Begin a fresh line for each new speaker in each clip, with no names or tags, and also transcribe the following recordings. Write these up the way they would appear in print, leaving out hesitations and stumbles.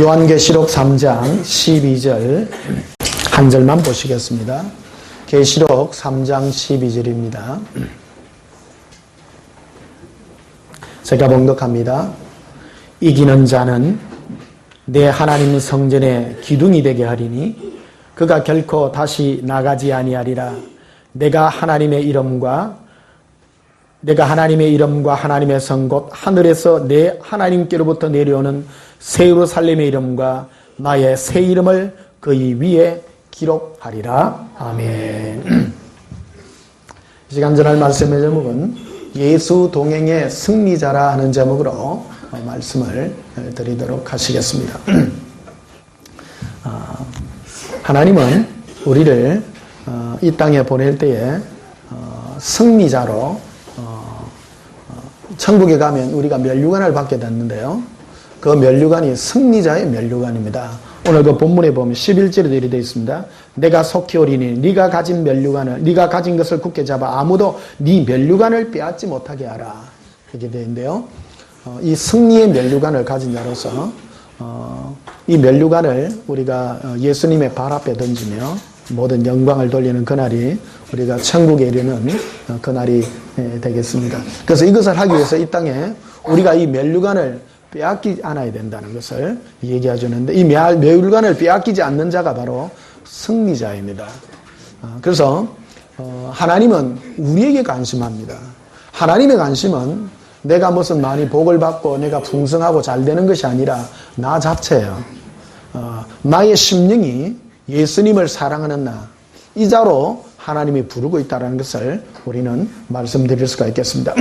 요한계시록 3장 12절 한 절만 보시겠습니다. 계시록 3장 12절입니다. 제가 봉독합니다. 이기는 자는 내 하나님 성전의 기둥이 되게 하리니 그가 결코 다시 나가지 아니하리라. 내가 하나님의 이름과 하나님의 성 곧 하늘에서 내 하나님께로부터 내려오는 새 예루살렘의 이름과 나의 새 이름을 그의 위에 기록하리라. 아멘. 이 시간 전할 말씀의 제목은 예수 동행의 승리자라 하는 제목으로 말씀을 드리도록 하시겠습니다. 하나님은 우리를 이 땅에 보낼 때에 승리자로 천국에 가면 우리가 면류관을 받게 됐는데요. 그 면류관이 승리자의 면류관입니다. 오늘 그 본문에 보면 11절에도 이렇게 되어 있습니다. 내가 속히 오리니 네가 가진 면류관을 네가 가진 것을 굳게 잡아 아무도 네 면류관을 빼앗지 못하게 하라. 이렇게 되어 있는데요. 이 승리의 면류관을 가진 자로서 이 면류관을 우리가 예수님의 발 앞에 던지며 모든 영광을 돌리는 그날이 우리가 천국에 이르는 그날이 되겠습니다. 그래서 이것을 하기 위해서 이 땅에 우리가 이 면류관을 빼앗기지 않아야 된다는 것을 얘기해 주는데, 이 면류관을 빼앗기지 않는 자가 바로 승리자입니다. 그래서 하나님은 우리에게 관심합니다. 하나님의 관심은 내가 무슨 많이 복을 받고 내가 풍성하고 잘 되는 것이 아니라 나 자체예요. 나의 심령이 예수님을 사랑하는 나, 이 자로 하나님이 부르고 있다는 것을 우리는 말씀드릴 수가 있겠습니다.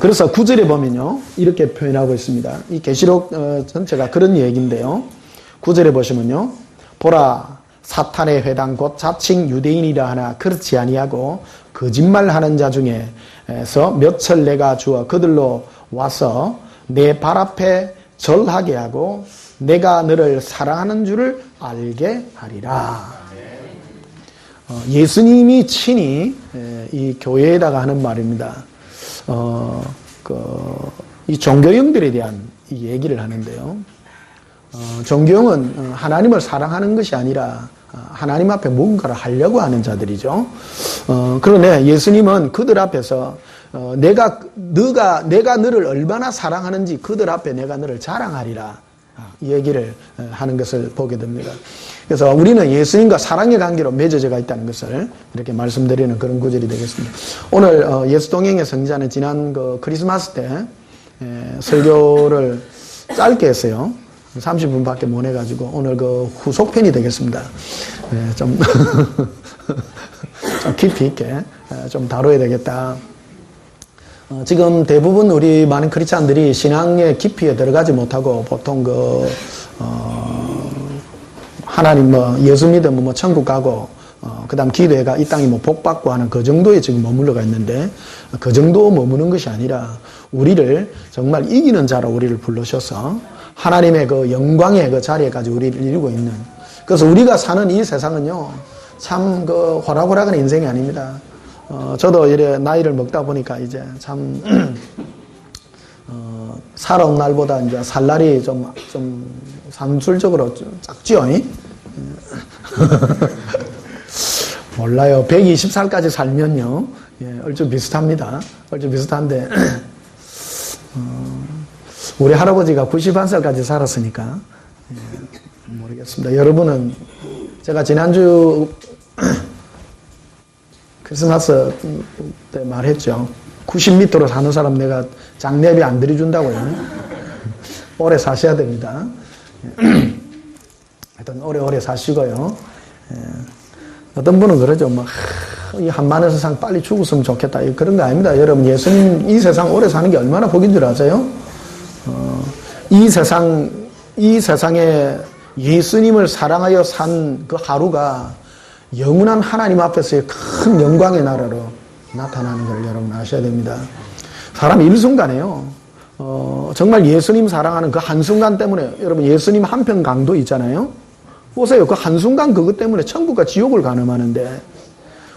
그래서 9절에 보면요, 이렇게 표현하고 있습니다. 이 계시록 전체가 그런 얘기인데요. 9절에 보시면요, 보라 사탄의 회당 곧 자칭 유대인이라 하나 그렇지 아니하고 거짓말하는 자 중에서 몇철 내가 주어 그들로 와서 내 발 앞에 절하게 하고 내가 너를 사랑하는 줄을 알게 하리라. 예수님이 친히 이 교회에다가 하는 말입니다. 이 종교형들에 대한 이 얘기를 하는데요. 종교형은 하나님을 사랑하는 것이 아니라 하나님 앞에 뭔가를 하려고 하는 자들이죠. 그러네 예수님은 그들 앞에서 내가 너를 얼마나 사랑하는지 그들 앞에 내가 너를 자랑하리라, 이 얘기를 하는 것을 보게 됩니다. 그래서 우리는 예수님과 사랑의 관계로 맺어져가 있다는 것을 이렇게 말씀드리는 그런 구절이 되겠습니다. 오늘 예수동행의 성자는 지난 그 크리스마스 때 설교를 짧게 했어요. 30분밖에 못 해가지고 오늘 그 후속편이 되겠습니다. 좀 깊이 있게 좀 다뤄야 되겠다. 지금 대부분 우리 많은 크리스찬들이 신앙의 깊이에 들어가지 못하고 보통 하나님 예수 믿으면 천국 가고 그 다음 기도해가 이 땅이 복 받고 하는 그 정도에 지금 머물러가 있는데, 그 정도 머무는 것이 아니라 우리를 정말 이기는 자로 우리를 부르셔서 하나님의 그 영광의 그 자리에까지 우리를 이루고 있는, 그래서 우리가 사는 이 세상은요 참 그 호락호락한 인생이 아닙니다. 저도 이래 나이를 먹다 보니까 이제 참 살아온 날보다 이제 살 날이 좀 산술적으로 작지요. 몰라요. 120살까지 살면요, 얼추 비슷합니다. 얼추 비슷한데 우리 할아버지가 91살까지 살았으니까 모르겠습니다. 여러분은 제가 지난주 크리스마스 때 말했죠. 90m로 사는 사람 내가 장례비 안 들여준다고요. 오래 사셔야 됩니다. 하여튼 오래오래 사시고요. 어떤 분은 그러죠. 이 한반의 세상 빨리 죽었으면 좋겠다. 그런 거 아닙니다. 여러분, 예수님 이 세상 오래 사는 게 얼마나 복인 줄 아세요? 이 세상에 예수님을 사랑하여 산 그 하루가 영원한 하나님 앞에서의 큰 영광의 나라로 나타나는 걸 여러분 아셔야 됩니다. 사람이 일순간에요, 정말 예수님 사랑하는 그 한순간 때문에, 여러분 예수님 한편 강도 있잖아요. 보세요. 그 한순간 그것 때문에 천국과 지옥을 가늠하는데,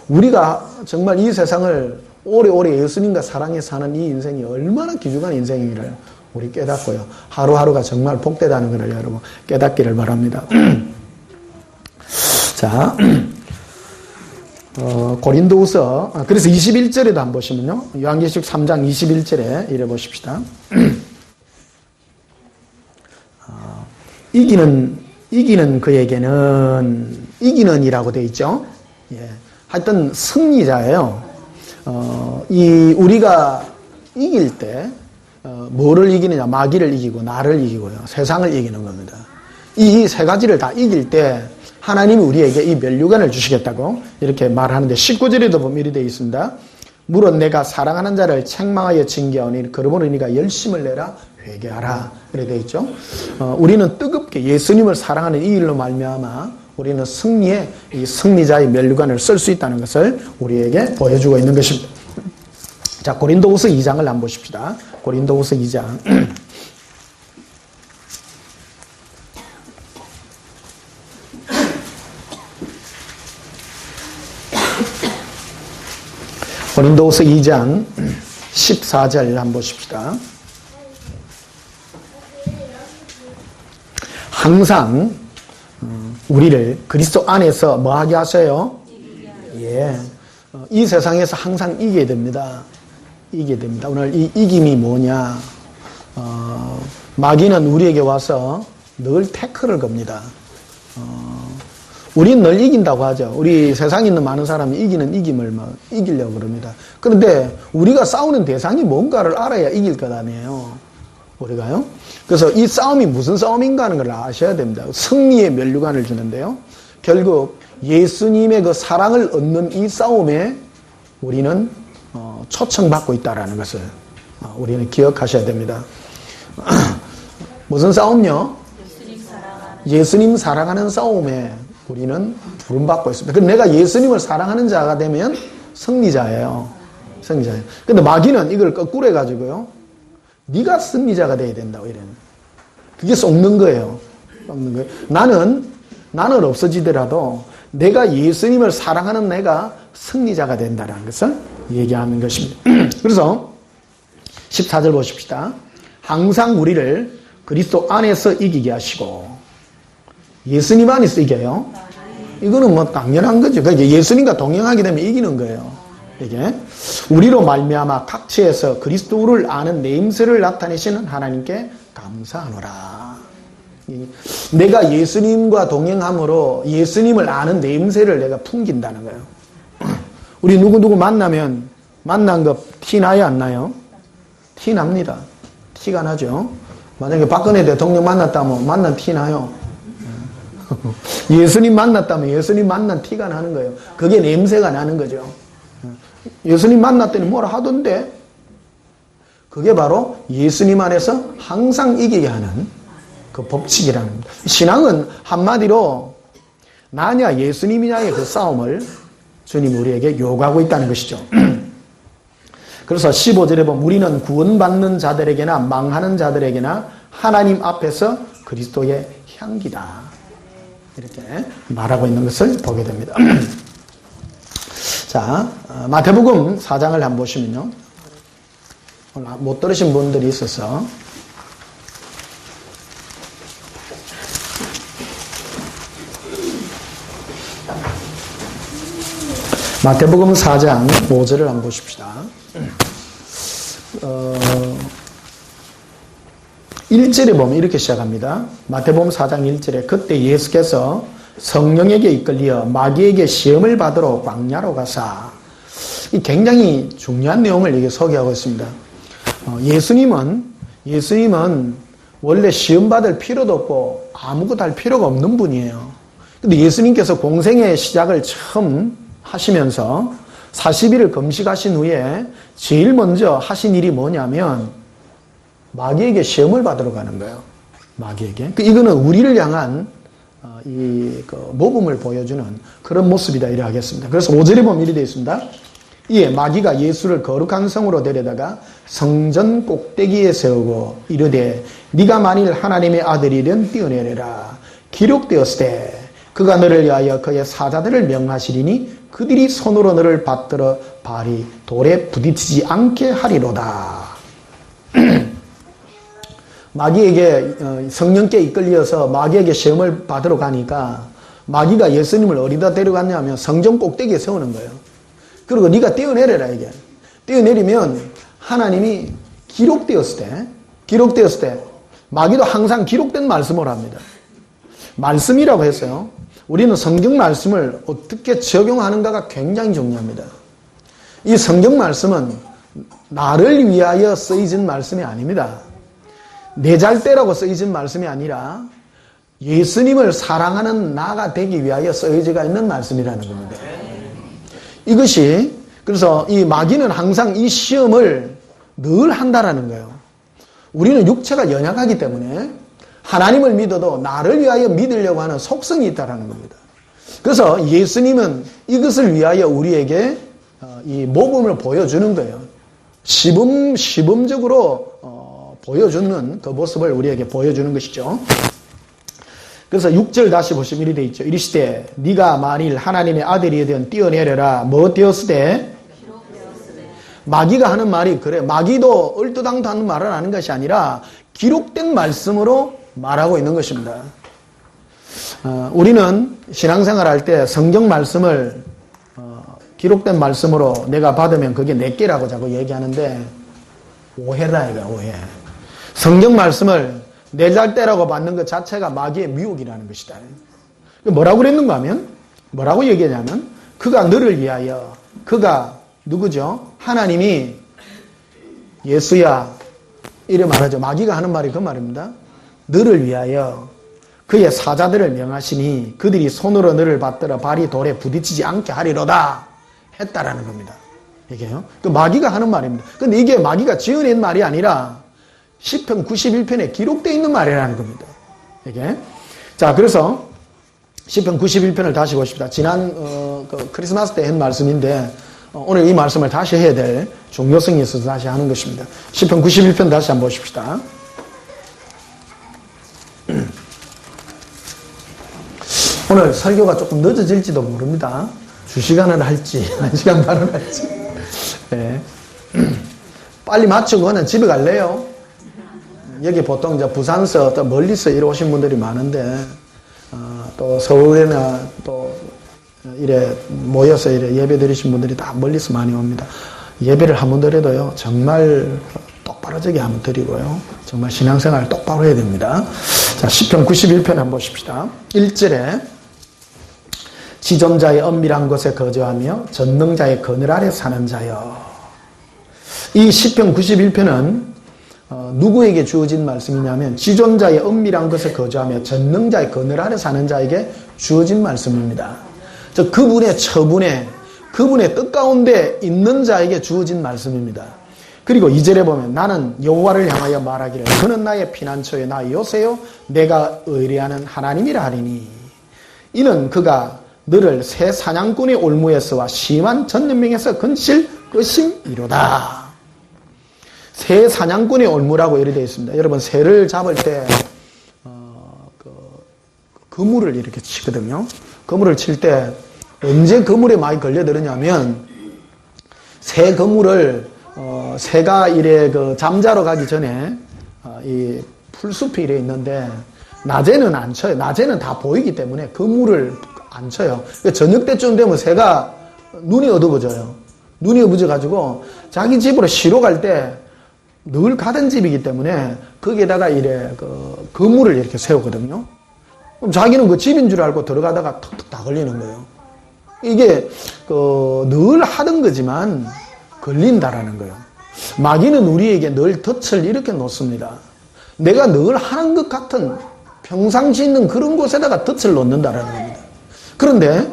우리가 정말 이 세상을 오래오래 예수님과 사랑해 사는 이 인생이 얼마나 귀중한 인생이기를 우리 깨닫고요. 하루하루가 정말 복되다는 것을 여러분 깨닫기를 바랍니다. 자, 고린도후서, 그래서 21절에도 한번 보시면요. 요한계시록 3장 21절에 이래 보십시다. 이기는 그에게는, 이기는이라고 되어 있죠. 예. 하여튼 승리자예요. 우리가 이길 때, 뭐를 이기느냐? 마귀를 이기고, 나를 이기고요. 세상을 이기는 겁니다. 이 세 가지를 다 이길 때, 하나님이 우리에게 이 멸류관을 주시겠다고 이렇게 말하는데 19절에도 보면 이렇게 되어 있습니다. 물론 내가 사랑하는 자를 책망하여 징계하오니 그러므로 네가 열심을 내라 회개하라 이렇게 되어 있죠. 우리는 뜨겁게 예수님을 사랑하는 이 일로 말미암아 우리는 승리의 이 승리자의 멸류관을 쓸 수 있다는 것을 우리에게 보여주고 있는 것입니다. 자, 고린도후서 2장을 한번 보십시다. 고린도후서 2장. 고린도후서 2장 14절 한번 보십시다. 항상 우리를 그리스도 안에서 뭐하게 하세요? 예. 이 세상에서 항상 이기게 됩니다. 이기게 됩니다. 오늘 이 이김이 뭐냐? 마귀는 우리에게 와서 늘 태클을 겁니다. 우린 늘 이긴다고 하죠. 우리 세상에 있는 많은 사람이 이기는 이김을 이기려고 그럽니다. 그런데 우리가 싸우는 대상이 뭔가를 알아야 이길 것 아니에요. 우리가요. 그래서 이 싸움이 무슨 싸움인가 하는 걸 아셔야 됩니다. 승리의 멸류관을 주는데요. 결국 예수님의 그 사랑을 얻는 이 싸움에 우리는 초청받고 있다는 것을 우리는 기억하셔야 됩니다. 무슨 싸움요? 예수님 사랑하는 싸움에 우리는 부름받고 있습니다. 그럼 내가 예수님을 사랑하는 자가 되면 승리자예요. 승리자예요. 근데 마귀는 이걸 거꾸로 해가지고요. 네가 승리자가 돼야 된다고 이래요. 그게 속는 거예요. 속는 거예요. 나는 없어지더라도 내가 예수님을 사랑하는 내가 승리자가 된다는 것을 얘기하는 것입니다. 그래서 14절 보십시다. 항상 우리를 그리스도 안에서 이기게 하시고 예수님 안에서 이겨요. 이거는 뭐 당연한 거죠. 그러니까 예수님과 동행하게 되면 이기는 거예요. 이게 우리로 말미암아 각처에서 그리스도를 아는 내임새를 나타내시는 하나님께 감사하노라. 내가 예수님과 동행함으로 예수님을 아는 내임새를 내가 풍긴다는 거예요. 우리 누구 만나면 만난 거 티 나요 안 나요? 티 납니다. 티가 나죠. 만약에 박근혜 대통령 만났다면 만난 티 나요. 예수님 만났다면 예수님 만난 티가 나는 거예요. 그게 냄새가 나는 거죠. 예수님 만났더니 뭐라 하던데 그게 바로 예수님 안에서 항상 이기게 하는 그 법칙이라는 겁니다. 신앙은 한마디로 나냐 예수님이냐의 그 싸움을 주님 우리에게 요구하고 있다는 것이죠. 그래서 15절에 보면 우리는 구원받는 자들에게나 망하는 자들에게나 하나님 앞에서 그리스도의 향기다. 이렇게 말하고 있는 것을 보게 됩니다. 자, 마태복음 4장을 한번 보시면요. 오늘 못 들으신 분들이 있어서 마태복음 4장 5절을 한번 보십시다. 1절에 보면 이렇게 시작합니다. 마태복음 4장 1절에 그때 예수께서 성령에게 이끌려 마귀에게 시험을 받으러 광야로 가사. 이 굉장히 중요한 내용을 이게 소개하고 있습니다. 예수님은 원래 시험 받을 필요도 없고 아무것도 할 필요가 없는 분이에요. 근데 예수님께서 공생의 시작을 처음 하시면서 40일을 금식하신 후에 제일 먼저 하신 일이 뭐냐면 마귀에게 시험을 받으러 가는 거예요. 마귀에게. 이거는 우리를 향한 모범을 보여주는 그런 모습이다 이래 하겠습니다. 그래서 5절에 보면 이렇게 되어 있습니다. 이에 마귀가 예수를 거룩한 성으로 데려다가 성전 꼭대기에 세우고 이르되 네가 만일 하나님의 아들이면 뛰어내려라. 기록되었으되 그가 너를 위하여 그의 사자들을 명하시리니 그들이 손으로 너를 받들어 발이 돌에 부딪히지 않게 하리로다. 마귀에게 성령께 이끌려서 마귀에게 시험을 받으러 가니까 마귀가 예수님을 어디다 데려갔냐면 성전 꼭대기에 세우는 거예요. 그리고 네가 뛰어내려라 이게. 뛰어내리면 하나님이 기록되었을 때 마귀도 항상 기록된 말씀을 합니다. 말씀이라고 했어요. 우리는 성경 말씀을 어떻게 적용하는가가 굉장히 중요합니다. 이 성경 말씀은 나를 위하여 쓰여진 말씀이 아닙니다. 내 잘되라고 쓰여진 말씀이 아니라 예수님을 사랑하는 나가 되기 위하여 쓰여져 있는 말씀이라는 겁니다. 이것이 그래서 이 마귀는 항상 이 시험을 늘 한다라는 거예요. 우리는 육체가 연약하기 때문에 하나님을 믿어도 나를 위하여 믿으려고 하는 속성이 있다는 겁니다. 그래서 예수님은 이것을 위하여 우리에게 이 모범을 보여주는 거예요. 시범적으로 보여주는 그 모습을 우리에게 보여주는 것이죠. 그래서 6절 다시 보시면 이리 되어 있죠. 이르시되 네가 만일 하나님의 아들이 되면 뛰어내려라. 뭐 되었으되? 마귀가 하는 말이 그래. 마귀도 얼토당토 하는 말을 하는 것이 아니라 기록된 말씀으로 말하고 있는 것입니다. 우리는 신앙생활 할 때 성경 말씀을 기록된 말씀으로 내가 받으면 그게 내게라고 자꾸 얘기하는데 오해다 이거 오해. 성경 말씀을 내 잘되라고 받는 것 자체가 마귀의 미혹이라는 것이다. 뭐라고 그랬는가 하면 뭐라고 얘기하냐면 그가 너를 위하여 그가 누구죠? 하나님이 예수야 이래 말하죠. 마귀가 하는 말이 그 말입니다. 너를 위하여 그의 사자들을 명하시니 그들이 손으로 너를 받들어 발이 돌에 부딪히지 않게 하리로다 했다라는 겁니다. 이게요. 그 마귀가 하는 말입니다. 근데 이게 마귀가 지어낸 말이 아니라 시편 91편에 기록되어 있는 말이라는 겁니다. 이게. 자, 그래서 시편 91편을 다시 보십시다. 지난 그 크리스마스 때 한 말씀인데 오늘 이 말씀을 다시 해야 될 중요성이 있어서 다시 하는 것입니다. 시편 91편 다시 한번 보십시다. 오늘 설교가 조금 늦어질지도 모릅니다. 2시간을 할지 1시간 반을 할지. 네. 빨리 마치고는 집에 갈래요? 여기 보통 이제 부산서 또 멀리서 이리 오신 분들이 많은데 또 서울에나 또 이래 모여서 이래 예배 드리신 분들이 다 멀리서 많이 옵니다. 예배를 한 번 드려도요 정말 똑바로저기 한번 드리고요 정말 신앙생활 똑바로 해야 됩니다. 자, 시편 91편 한번 보십시다. 1절에 지존자의 엄밀한 곳에 거주하며 전능자의 그늘 아래 사는 자여. 이 시편 91편은 누구에게 주어진 말씀이냐면 지존자의 엄밀한 곳에 거주하며 전능자의 그늘 아래 사는 자에게 주어진 말씀입니다. 저 그분의 처분에 그분의 뜻 가운데 있는 자에게 주어진 말씀입니다. 그리고 2절에 보면 나는 여호와를 향하여 말하기를 그는 나의 피난처요 나 요새요 내가 의뢰하는 하나님이라 하리니 이는 그가 너를 새 사냥꾼의 올무에서와 심한 전염병에서 건실 것임이로다. 새 사냥꾼의 올무라고 이렇게 되어 있습니다. 여러분 새를 잡을 때 그물을 이렇게 치거든요. 그물을 칠 때 언제 그물에 많이 걸려들었냐면 새 그물을 새가 이래 잠자러 가기 전에 이 풀숲이 이래 있는데 낮에는 안 쳐요. 낮에는 다 보이기 때문에 그물을 안 쳐요. 저녁 때쯤 되면 새가 눈이 어두워져요. 눈이 어두워져가지고 자기 집으로 쉬러 갈 때 늘 가던 집이기 때문에 거기에다가 이래 그물을 이렇게 세우거든요. 그럼 자기는 그 집인 줄 알고 들어가다가 턱턱 다 걸리는 거예요. 이게 늘 하던 거지만 걸린다라는 거예요. 마귀는 우리에게 늘 덫을 이렇게 놓습니다. 내가 늘 하는 것 같은 평상시 있는 그런 곳에다가 덫을 놓는다라는 겁니다. 그런데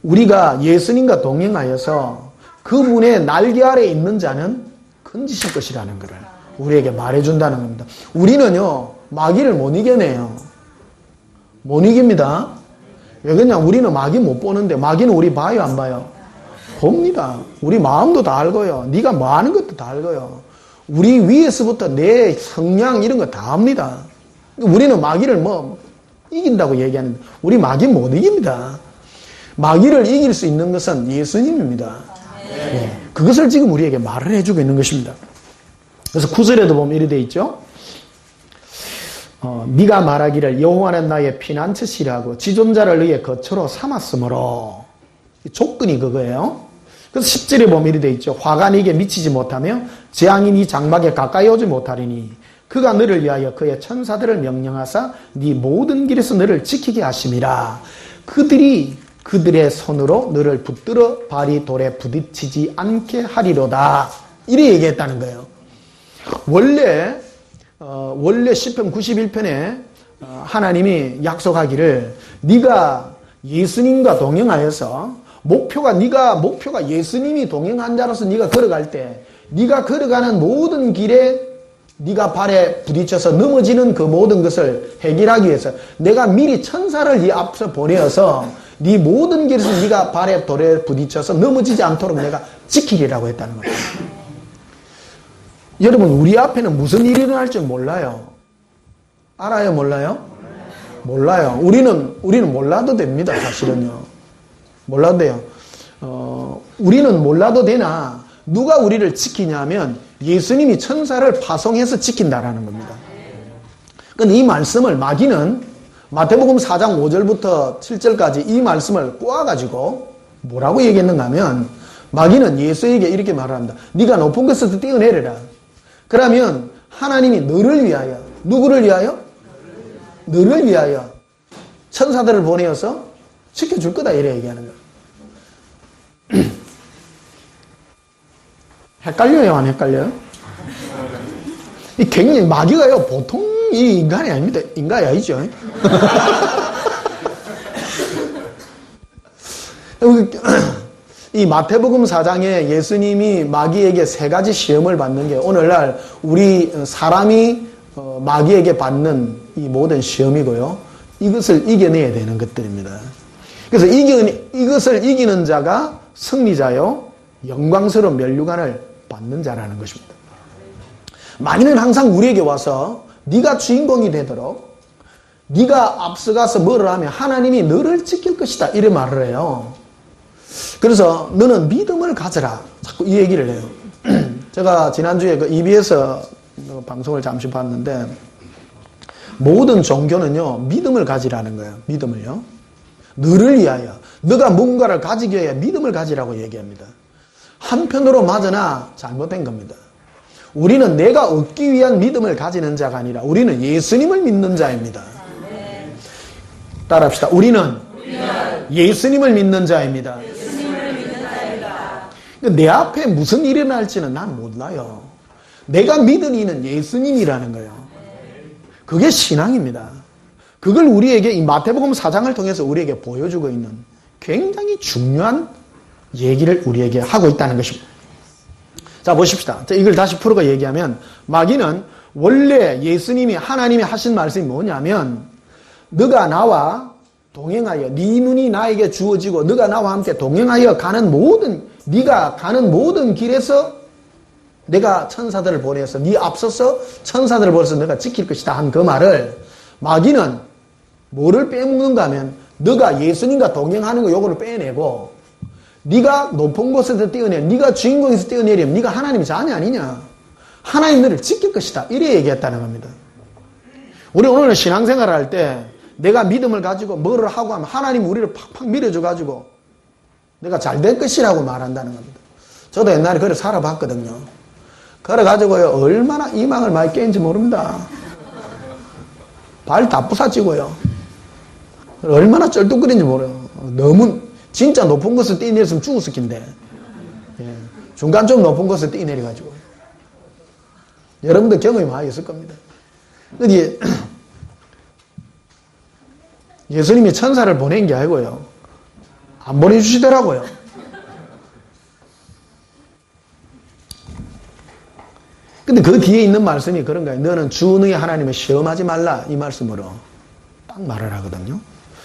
우리가 예수님과 동행하여서 그분의 날개 아래 있는 자는 건지실 것이라는 것을 우리에게 말해준다는 겁니다. 우리는요 마귀를 못 이겨내요. 못 이깁니다. 왜 그러냐 우리는 마귀 못 보는데 마귀는 우리 봐요 안 봐요? 봅니다. 우리 마음도 다 알고요. 네가 뭐 하는 것도 다 알고요. 우리 위에서부터 내 성향 이런 거 다 압니다. 우리는 마귀를 뭐 이긴다고 얘기하는데 우리 마귀 못 이깁니다. 마귀를 이길 수 있는 것은 예수님입니다. 네. 그것을 지금 우리에게 말을 해주고 있는 것입니다. 그래서 9절에도 보면 이렇게 되어 있죠. 네가 말하기를 여호와는 나의 피난처시라고 지존자를 너의 거처로 삼았으므로 조건이 그거예요. 그래서 10절에 보면 이렇게 되어 있죠. 화가 네게 미치지 못하며 재앙이 네 장막에 가까이 오지 못하리니 그가 너를 위하여 그의 천사들을 명령하사 네 모든 길에서 너를 지키게 하심이라. 그들이 그들의 손으로 너를 붙들어 발이 돌에 부딪히지 않게 하리로다. 이래 얘기했다는 거예요. 원래 시편 91편에 하나님이 약속하기를 네가 예수님과 동행하여서 목표가 예수님이 동행한 자로서 네가 걸어갈 때 네가 걸어가는 모든 길에 네가 발에 부딪혀서 넘어지는 그 모든 것을 해결하기 위해서 내가 미리 천사를 네 앞서 보내어서 네 모든 길에서 네가 발에 돌에 부딪혀서 넘어지지 않도록 내가 지키리라고 했다는 거예요. 여러분, 우리 앞에는 무슨 일이 일어날지 몰라요. 알아요? 몰라요? 몰라요. 우리는 몰라도 됩니다. 사실은요. 몰라도 돼요. 우리는 몰라도 되나 누가 우리를 지키냐면 예수님이 천사를 파송해서 지킨다라는 겁니다. 그런데 이 말씀을 마귀는 마태복음 4장 5절부터 7절까지 이 말씀을 꼬아가지고 뭐라고 얘기했는가 하면 마귀는 예수에게 이렇게 말을 합니다. 네가 높은 곳에서 뛰어내려라. 그러면 하나님이 너를 위하여, 누구를 위하여? 너를 위하여 천사들을 보내어서 지켜줄 거다 이래 얘기하는 거예요. 헷갈려요? 안 헷갈려요? 이 굉장히 마귀가요 보통 이 인간이 아닙니다. 인간이 아니죠. 이 마태복음 4장에 예수님이 마귀에게 세 가지 시험을 받는 게 오늘날 우리 사람이 마귀에게 받는 이 모든 시험이고요. 이것을 이겨내야 되는 것들입니다. 그래서 이것을 이기는 자가 승리자요, 영광스러운 면류관을 받는 자라는 것입니다. 마귀는 항상 우리에게 와서 네가 주인공이 되도록 네가 앞서가서 뭐를 하면 하나님이 너를 지킬 것이다 이래 말을 해요. 그래서 너는 믿음을 가져라 자꾸 이 얘기를 해요. 제가 지난주에 그 EBS 방송을 잠시 봤는데 모든 종교는요 믿음을 가지라는 거예요. 믿음을요. 너를 위하여 너가 뭔가를 가지기 위해 믿음을 가지라고 얘기합니다. 한편으로 맞으나 잘못된 겁니다. 우리는 내가 얻기 위한 믿음을 가지는 자가 아니라 우리는 예수님을 믿는 자입니다. 따라합시다. 우리는 예수님을 믿는 자입니다. 내 앞에 무슨 일이 일어날지는 난 몰라요. 내가 믿은 이는 예수님이라는 거예요. 그게 신앙입니다. 그걸 우리에게 이 마태복음 4장을 통해서 우리에게 보여주고 있는 굉장히 중요한 얘기를 우리에게 하고 있다는 것입니다. 자, 보십시다. 이걸 다시 풀어가 얘기하면 마귀는 원래 예수님이 하나님이 하신 말씀이 뭐냐면 너가 나와 동행하여 네 눈이 나에게 주어지고 너가 나와 함께 동행하여 가는 모든 네가 가는 모든 길에서 내가 천사들을 보내서 네 앞서서 천사들을 보내서 내가 지킬 것이다 한 그 말을 마귀는 뭐를 빼먹는가 하면 너가 예수님과 동행하는 거 요거를 빼내고 네가 높은 곳에서 뛰어내려 네가 주인공에서 뛰어내리면 네가 하나님의 자녀 아니냐 하나님 너를 지킬 것이다 이래 얘기했다는 겁니다. 우리 오늘 신앙생활을 할 때 내가 믿음을 가지고 뭐를 하고 하면 하나님 우리를 팍팍 밀어줘 가지고 내가 잘 될 것이라고 말한다는 겁니다. 저도 옛날에 그래 살아봤거든요. 그래가지고요 얼마나 이망을 많이 깼는지 모릅니다. 발 다 부사지고요. 얼마나 쩔뚝거린지 모르요. 너무 진짜 높은 곳을 뛰어내렸으면 죽었을 텐데 중간 좀 높은 곳을 뛰어내려가지고 여러분들 경험이 많이 있을 겁니다. 근데 예수님이 천사를 보낸 게 아니고요 안 보내주시더라고요. 근데 그 뒤에 있는 말씀이 그런 거예요. 너는 주 너의 하나님을 시험하지 말라 이 말씀으로 딱 말을 하거든요.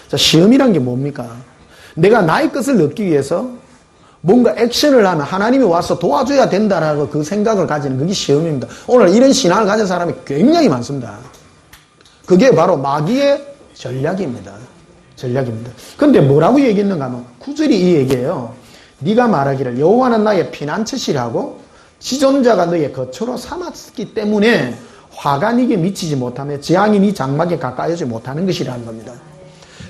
자, 시험이란 게 뭡니까? 내가 나의 것을 얻기 위해서 뭔가 액션을 하면 하나님이 와서 도와줘야 된다라고 그 생각을 가지는 그게 시험입니다. 오늘 이런 신앙을 가진 사람이 굉장히 많습니다. 그게 바로 마귀의 전략입니다. 전략입니다. 그런데 뭐라고 얘기했는가 하면 9절이 이 얘기예요. 네가 말하기를 여호와는 나의 피난처시라고 지존자가 너의 거처로 삼았기 때문에 화가 네게 미치지 못하며 재앙이 네 장막에 가까이오지 못하는 것이라는 겁니다.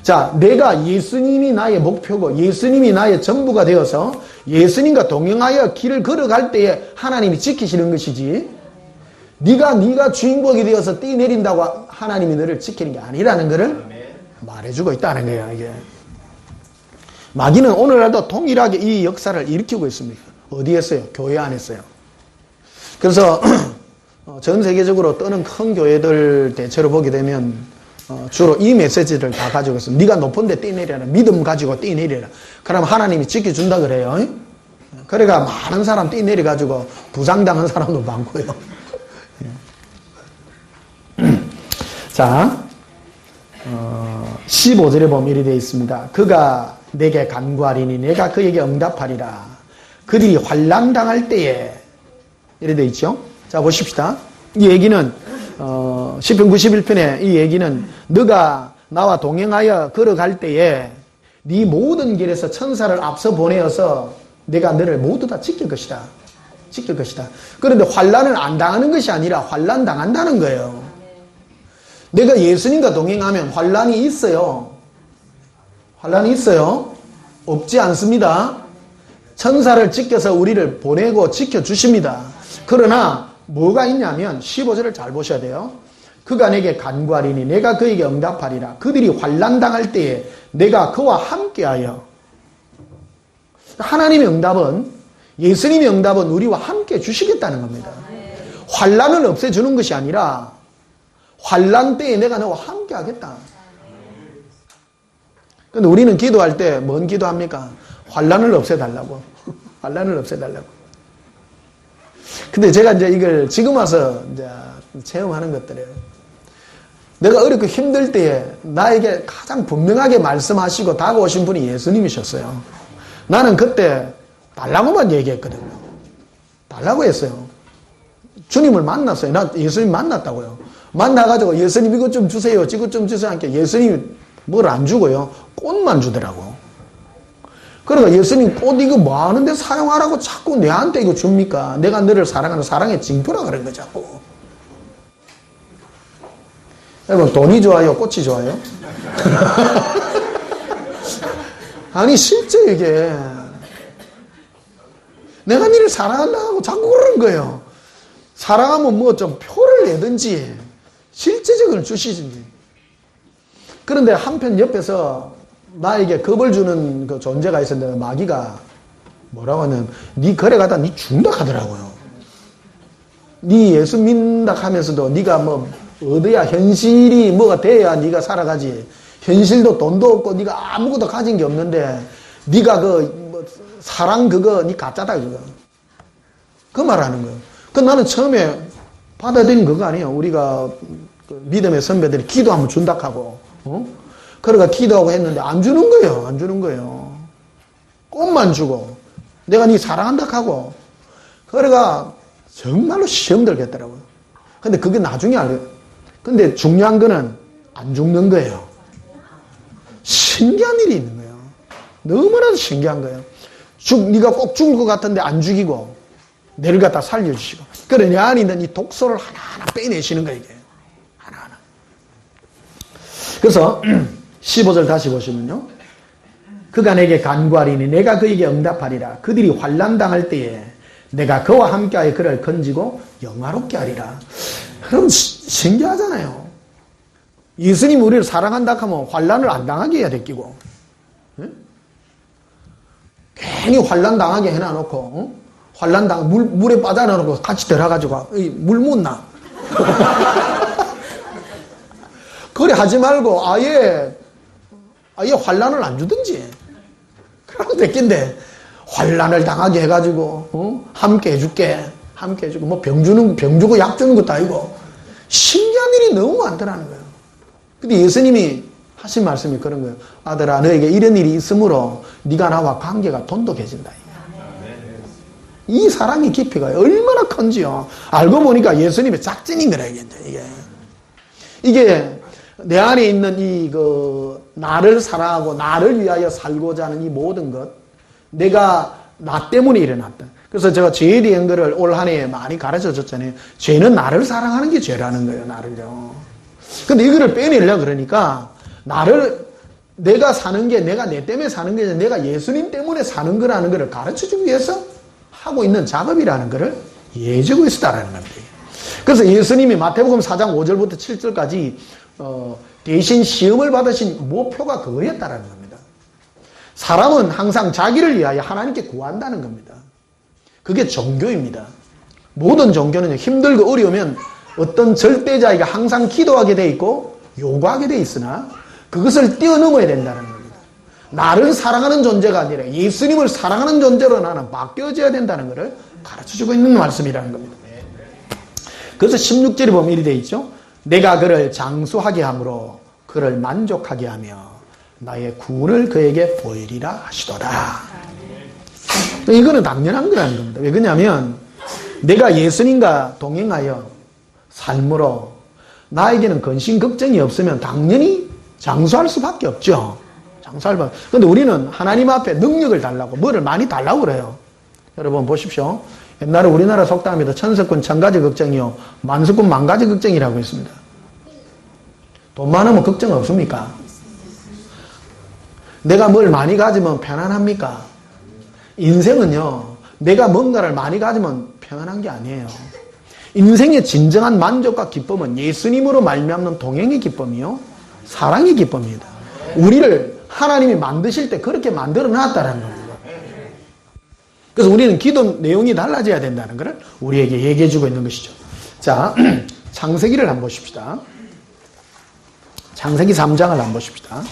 자, 내가 예수님이 나의 목표고 예수님이 나의 전부가 되어서 예수님과 동행하여 길을 걸어갈 때에 하나님이 지키시는 것이지, 네가 주인공이 되어서 뛰내린다고 하나님이 너를 지키는 게 아니라는 것을 말해주고 있다는 거예요. 이게 마귀는 오늘날도 동일하게 이 역사를 일으키고 있습니다. 어디에서요? 교회 안에서요. 그래서 전 세계적으로 뜨는 큰 교회들 대체로 보게 되면 주로 이 메시지를 다 가지고 있어요. 네가 높은 데 뛰내려라. 믿음 가지고 뛰내려라. 그럼 하나님이 지켜준다 그래요. 그러니까 많은 사람 뛰내려 가지고 부상당한 사람도 많고요. 자, 15절에 보면 이렇게 되어 있습니다. 그가 내게 간구하리니 내가 그에게 응답하리라. 그들이 환난 당할 때에, 이렇게 되어 있죠. 자, 보십시다. 이 얘기는 시편 91편에 이 얘기는 너가 나와 동행하여 걸어갈 때에 네 모든 길에서 천사를 앞서 보내어서 내가 너를 모두 다 지킬 것이다. 지킬 것이다. 그런데 환난을 안 당하는 것이 아니라 환난 당한다는 거예요. 내가 예수님과 동행하면 환난이 있어요. 환난이 있어요. 없지 않습니다. 천사를 지켜서 우리를 보내고 지켜주십니다. 그러나 뭐가 있냐면 15절을 잘 보셔야 돼요. 그가 내게 간구하리니 내가 그에게 응답하리라. 그들이 환난 당할 때에 내가 그와 함께하여. 하나님의 응답은, 예수님의 응답은 우리와 함께 주시겠다는 겁니다. 환난을 없애주는 것이 아니라 환난 때에 내가 너와 함께 하겠다. 근데 우리는 기도할 때 뭔 기도합니까? 환난을 없애달라고. 환난을 없애달라고. 근데 제가 이제 이걸 지금 와서 이제 체험하는 것들이에요. 내가 어렵고 힘들 때에 나에게 가장 분명하게 말씀하시고 다가오신 분이 예수님이셨어요. 나는 그때 달라고만 얘기했거든요. 달라고 했어요. 주님을 만났어요. 나 예수님 만났다고요. 만나가지고 예수님 이것 좀 주세요. 이것 좀 주세요. 하니까 예수님이 뭘 안 주고요. 꽃만 주더라고. 그러니까 예수님 꽃 이거 뭐 하는데 사용하라고 자꾸 내한테 이거 줍니까? 내가 너를 사랑하는 사랑의 징표라 그런 거 자꾸. 여러분 돈이 좋아요? 꽃이 좋아요? 아니 실제 이게 내가 너를 사랑한다고 자꾸 그러는 거예요. 사랑하면 뭐 좀 표를 내든지 실제적으로 주시든지. 그런데 한편 옆에서 나에게 겁을 주는 그 존재가 있었는데 마귀가 뭐라고 하냐면 네 거래 가다 네 죽는다 하더라고요. 네 예수 믿는다 하면서도 네가 뭐 어디야 현실이 뭐가 돼야 네가 살아가지. 현실도 돈도 없고 네가 아무것도 가진 게 없는데 네가 그 뭐 사랑 그거 네 가짜다 그거. 그 말하는 거예요. 그 나는 처음에 받아들인 그거 아니에요. 우리가 그 믿음의 선배들이 기도하면 준다 하고 그러니까 기도하고 했는데 안 주는 거예요. 안 주는 거예요. 꽃만 주고 내가 네 사랑한다 하고 그러니까 정말로 시험 들겠더라고요. 근데 그게 나중에 알아요. 근데 중요한 거는 안 죽는 거예요. 신기한 일이 있는 거예요. 너무나도 신기한 거예요. 네가 꼭 죽을 것 같은데 안 죽이고 내를 갖다 살려주시고 그래 내 안에 있는 이 독소를 하나하나 빼내시는 거예요. 이게 하나하나. 그래서 15절 다시 보시면요. 그가 내게 간구하리니 내가 그에게 응답하리라. 그들이 환난 당할 때에 내가 그와 함께하여 그를 건지고 영화롭게 하리라. 그럼 신기하잖아요. 예수님 우리를 사랑한다 하면 환난을 안 당하게 해야 되끼고 괜히 환난 당하게 해놔놓고 환난 당 물에 빠져나놓고 같이 들어가지고 물 못 나. 그래 하지 말고 아예 환난을 안 주든지. 그러면 됐긴데 환난을 당하게 해가지고 함께 해줄게. 함께 해주고 뭐 병 주고 약 주는 것도 아니고 신기한 일이 너무 많더라는 거예요. 근데 예수님이 하신 말씀이 그런 거예요. 아들아 너에게 이런 일이 있으므로 네가 나와 관계가 돈독해진다. 이 사랑의 깊이가 얼마나 큰지요. 알고 보니까 예수님의 작전인 거라 이게 내 안에 있는 이 나를 사랑하고 나를 위하여 살고자 하는 이 모든 것, 내가 나 때문에 일어났다. 그래서 제가 죄에 대한 거를 올 한 해에 많이 가르쳐 줬잖아요. 죄는 나를 사랑하는 게 죄라는 거예요, 나를요. 근데 이거를 빼내려고 그러니까, 내가 사는 게 내가 내 때문에 사는 게 아니라 내가 예수님 때문에 사는 거라는 거를 가르쳐 주기 위해서 하고 있는 작업이라는 거를 이해해주고 있었다라는 겁니다. 그래서 예수님이 마태복음 4장 5절부터 7절까지 대신 시험을 받으신 목표가 그거였다라는 겁니다. 사람은 항상 자기를 위하여 하나님께 구한다는 겁니다. 그게 종교입니다. 모든 종교는 힘들고 어려우면 어떤 절대자에게 항상 기도하게 돼 있고 요구하게 돼 있으나 그것을 뛰어넘어야 된다는 겁니다. 나를 사랑하는 존재가 아니라 예수님을 사랑하는 존재로 나는 바뀌어져야 된다는 것을 가르쳐주고 있는 말씀이라는 겁니다. 그래서 16절에 보면 이리 되어 있죠. 내가 그를 장수하게 함으로 그를 만족하게 하며 나의 구원을 그에게 보이리라 하시더라. 이거는 당연한 거라는 겁니다. 왜 그러냐면 내가 예수님과 동행하여 삶으로 나에게는 근심 걱정이 없으면 당연히 장수할 수밖에 없죠. 그런데 우리는 하나님 앞에 능력을 달라고 뭐를 많이 달라고 그래요. 여러분 보십시오. 옛날에 우리나라 속담에도 천석군 천가지 걱정이요 만석군 만가지 걱정이라고 했습니다. 돈 많으면 걱정 없습니까? 내가 뭘 많이 가지면 편안합니까? 인생은요 내가 뭔가를 많이 가지면 편안한 게 아니에요. 인생의 진정한 만족과 기쁨은 예수님으로 말미암는 동행의 기쁨이요 사랑의 기쁨입니다. 우리를 하나님이 만드실 때 그렇게 만들어 놨다는 겁니다. 그래서 우리는 기도 내용이 달라져야 된다는 것을 우리에게 얘기해 주고 있는 것이죠. 자, 창세기를 한번 보십시다. 창세기 3장을 한번 보십시다.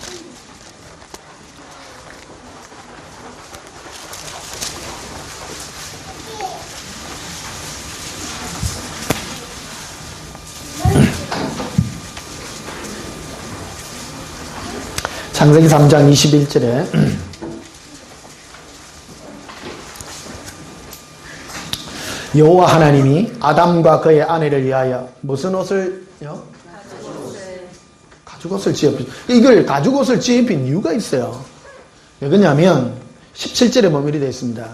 창세기 3장 21절에 여호와 하나님이 아담과 그의 아내를 위하여 무슨 옷을요? 가죽옷을 지어입힌. 이걸 가죽옷을 지어입힌 이유가 있어요. 왜 그러냐면 17절에 보면 이렇게 되어 있습니다.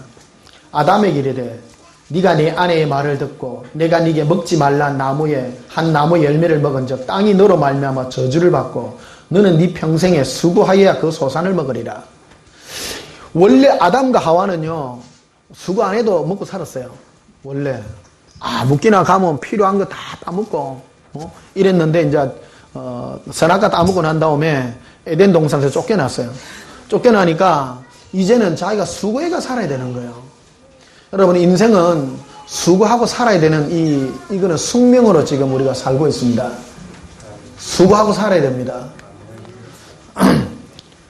아담에게 이르되 네가 내 아내의 말을 듣고 내가 네게 먹지 말란 나무의 한 나무의 열매를 먹은 적 땅이 너로 말미암아 저주를 받고 너는 네 평생에 수고하여야 그 소산을 먹으리라. 원래 아담과 하와는요 수고 안 해도 먹고 살았어요. 원래 묵기나 가면 필요한 거 다 따먹고 이랬는데 이제 선악과 따먹고 난 다음에 에덴 동산에서 쫓겨났어요. 쫓겨나니까 이제는 자기가 수고해가 살아야 되는 거예요. 여러분 인생은 수고하고 살아야 되는 이거는 숙명으로 지금 우리가 살고 있습니다. 수고하고 살아야 됩니다.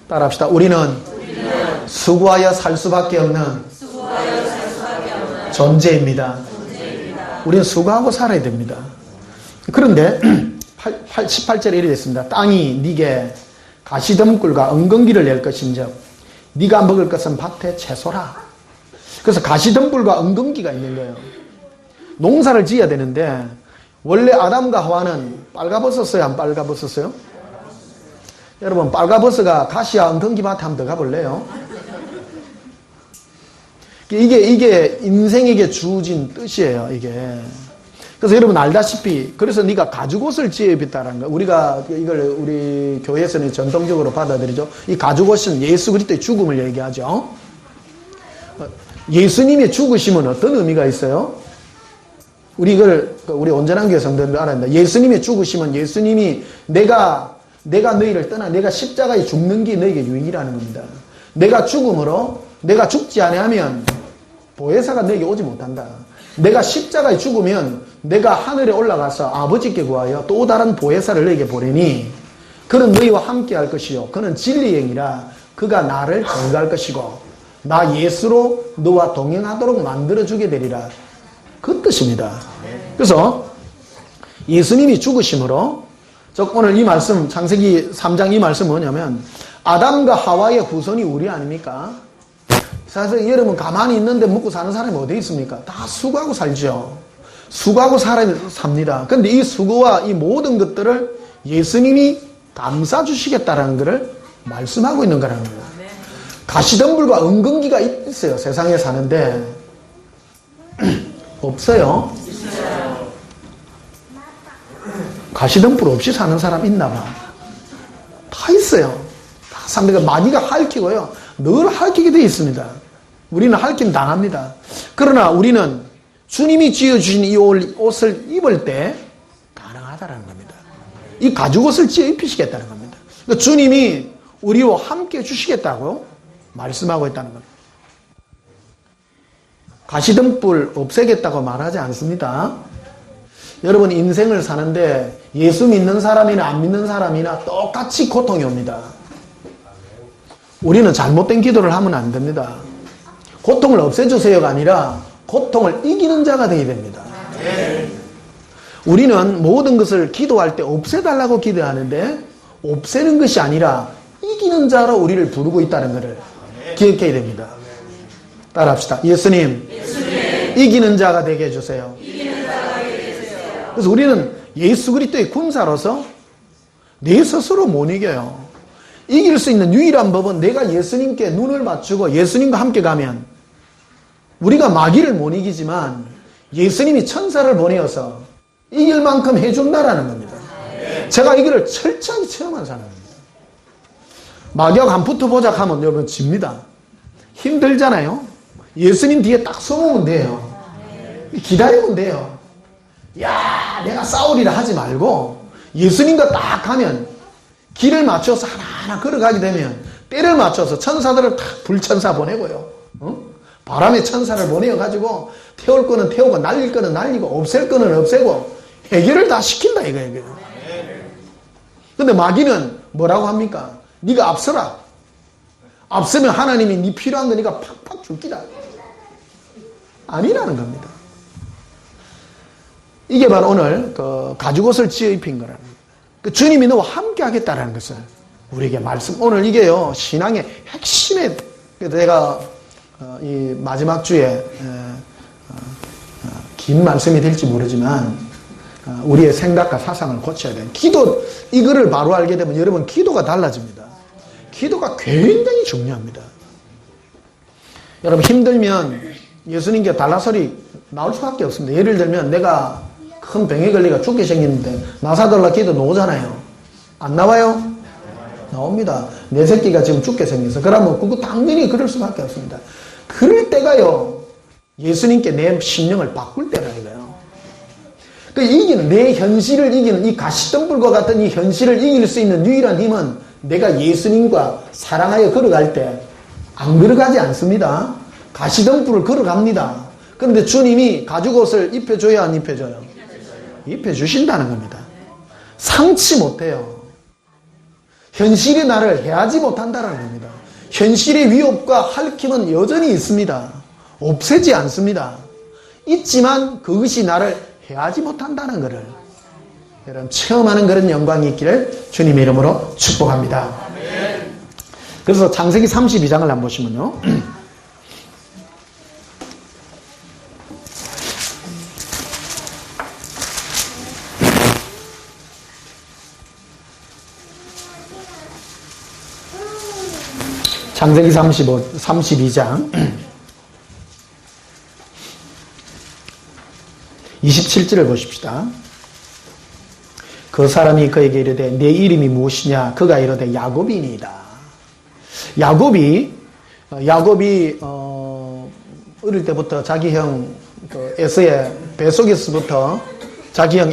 따라합시다. 우리는 수고하여 살 수밖에 없는 존재입니다. 우리는 수고하고 살아야 됩니다. 그런데 18절에 이렇게 됐습니다. 땅이 네게 가시덤굴과 엉겅기를 낼 것인즉 네가 먹을 것은 밭의 채소라. 그래서 가시덤불과 엉겅기가 있는 거예요. 농사를 지어야 되는데 원래 아담과 하와는 빨가벗었어요? 안 빨가벗었어요? 여러분 빨가벗어가 가시와 엉겅기 밭에 한번 더 가볼래요? 이게 인생에게 주어진 뜻이에요. 이게. 그래서 여러분 알다시피 그래서 네가 가죽옷을 지어 입었다는 거. 우리가 이걸 우리 교회에서는 전통적으로 받아들이죠. 이 가죽옷은 예수 그리스도의 죽음을 얘기하죠. 예수님의 죽으심은 어떤 의미가 있어요? 우리 온전한 교회 성도들 알아야 된다. 예수님의 죽으심은 예수님이 내가 너희를 떠나 내가 십자가에 죽는 게 너희에게 유익이라는 겁니다. 내가 죽음으로 내가 죽지 아니하면 보혜사가 너에게 오지 못한다. 내가 십자가에 죽으면 내가 하늘에 올라가서 아버지께 구하여 또 다른 보혜사를 너에게 보내니 그는 너희와 함께 할 것이요 그는 진리의 영이라 그가 나를 증거할 것이고 나 예수로 너와 동행하도록 만들어주게 되리라. 그 뜻입니다. 그래서 예수님이 죽으심으로 오늘 이 말씀 창세기 3장 이 말씀은 뭐냐면 아담과 하와의 후손이 우리 아닙니까? 사실 여러분 가만히 있는데 먹고 사는 사람이 어디 있습니까? 다 수고하고 살죠. 수고하고 삽니다. 그런데 이 수고와 이 모든 것들을 예수님이 감싸주시겠다라는 것을 말씀하고 있는 거라는 거예요. 가시덤불과 엉겅기가 있어요. 세상에 사는데 없어요? 가시덤불 없이 사는 사람 있나 봐. 다 있어요. 다 삽니다. 마귀가 핥히고요. 늘 핥히게 되어 있습니다. 우리는 핥힘 당합니다. 그러나 우리는 주님이 지어주신 이 옷을 입을 때 가능하다는 겁니다. 이 가죽옷을 지어 입히시겠다는 겁니다. 그러니까 주님이 우리와 함께 주시겠다고 말씀하고 있다는 겁니다. 가시덤불 없애겠다고 말하지 않습니다. 여러분 인생을 사는데 예수 믿는 사람이나 안 믿는 사람이나 똑같이 고통이 옵니다. 우리는 잘못된 기도를 하면 안 됩니다. 고통을 없애주세요가 아니라 고통을 이기는 자가 되어야 됩니다. 우리는 모든 것을 기도할 때 없애달라고 기도하는데 없애는 것이 아니라 이기는 자로 우리를 부르고 있다는 것을 기억해야 됩니다. 따라합시다. 예수님, 이기는 자가 되게 해주세요. 그래서 우리는 예수 그리스도의 군사로서 내 스스로 못 이겨요. 이길 수 있는 유일한 법은 내가 예수님께 눈을 맞추고 예수님과 함께 가면 우리가 마귀를 못 이기지만 예수님이 천사를 보내어서 이길 만큼 해준다라는 겁니다. 제가 이거를 철저히 체험한 사람입니다. 마귀하고 한 붙어보자 하면 여러분 집니다. 힘들잖아요. 예수님 뒤에 딱 서보면 돼요. 기다리면 돼요. 야, 내가 싸우리라 하지 말고 예수님과 딱 가면 길을 맞춰서 하나하나 걸어가게 되면 때를 맞춰서 천사들을 딱 불천사 보내고요. 바람의 천사를 보내어가지고 태울 거는 태우고 날릴 거는 날리고 없앨 거는 없애고 해결을 다 시킨다 이거예요. 근데 마귀는 뭐라고 합니까? 네가 앞서라. 앞서면 하나님이 네 필요한 거 네가 팍팍 줄 기다. 아니라는 겁니다. 이게 바로 오늘 그 가죽옷을 지어 입힌 거라는 거예요. 그 주님이 너와 함께 하겠다라는 것을 우리에게 말씀. 오늘 이게요 신앙의 핵심에 내가 이 마지막 주에 긴 말씀이 될지 모르지만 우리의 생각과 사상을 고쳐야 돼요. 기도 이거를 바로 알게 되면 여러분 기도가 달라집니다. 기도가 굉장히 중요합니다. 여러분 힘들면 예수님께 달라소리 나올 수밖에 없습니다. 예를 들면 내가 큰 병에 걸리가 죽게 생겼는데 나사달라 기도 나오잖아요. 안 나와요? 나옵니다. 내 새끼가 지금 죽게 생겼어. 그러면 그거 당연히 그럴 수밖에 없습니다. 그럴 때가요 예수님께 내 심령을 바꿀 때라 이거예요. 그 이기는 내 현실을 이기는 이 가시덤불과 같은 이 현실을 이길 수 있는 유일한 힘은 내가 예수님과 사랑하여 걸어갈 때 안 걸어가지 않습니다. 가시덤불을 걸어갑니다. 그런데 주님이 가죽옷을 입혀줘야 안 입혀줘요? 입혀주신다는 겁니다. 상치 못해요. 현실이 나를 해하지 못한다는 겁니다. 현실의 위협과 핥힘은 여전히 있습니다. 없애지 않습니다. 있지만 그것이 나를 해하지 못한다는 것을 여러분 체험하는 그런 영광이 있기를 주님의 이름으로 축복합니다. 그래서 창세기 32장을 한번 보시면요. 창세기 32장 27절을 보십시다. 그 사람이 그에게 이르되 내 이름이 무엇이냐? 그가 이르되 야곱이니이다. 야곱이 어릴 때부터 자기 형 에서의 뱃속에서부터 자기 형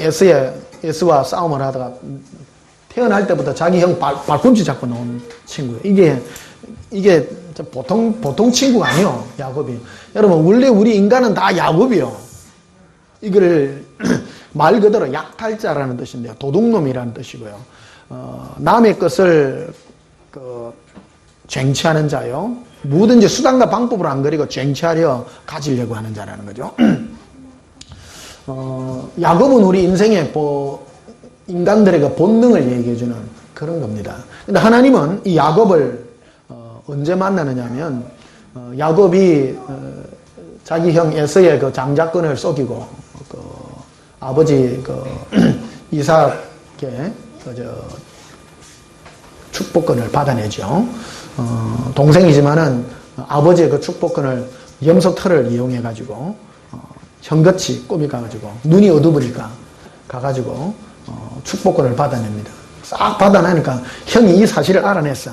에서와 싸움을 하다가 태어날 때부터 자기 형 발꿈치 잡고 나온 친구예요. 이게 보통 친구가 아니에요. 야곱이. 여러분 원래 우리 인간은 다 야곱이요. 이거를 말 그대로 약탈자라는 뜻인데요. 도둑놈이라는 뜻이고요. 남의 것을 쟁취하는 자요. 뭐든지 수단과 방법으로 안 그리고 쟁취하려 가지려고 하는 자라는 거죠. 야곱은 우리 인생의 인간들에게 본능을 얘기해주는 그런 겁니다. 근데 하나님은 이 야곱을 언제 만나느냐 하면 야곱이 자기 형 에서의 그 장자권을 속이고 아버지 이삭의 축복권을 받아내죠. 동생이지만은 아버지의 그 축복권을 염소털을 이용해 가지고 형같이 꿈이 가가지고 눈이 어두우니까 가가지고 축복권을 받아냅니다. 싹 받아내니까 형이 이 사실을 알아냈어.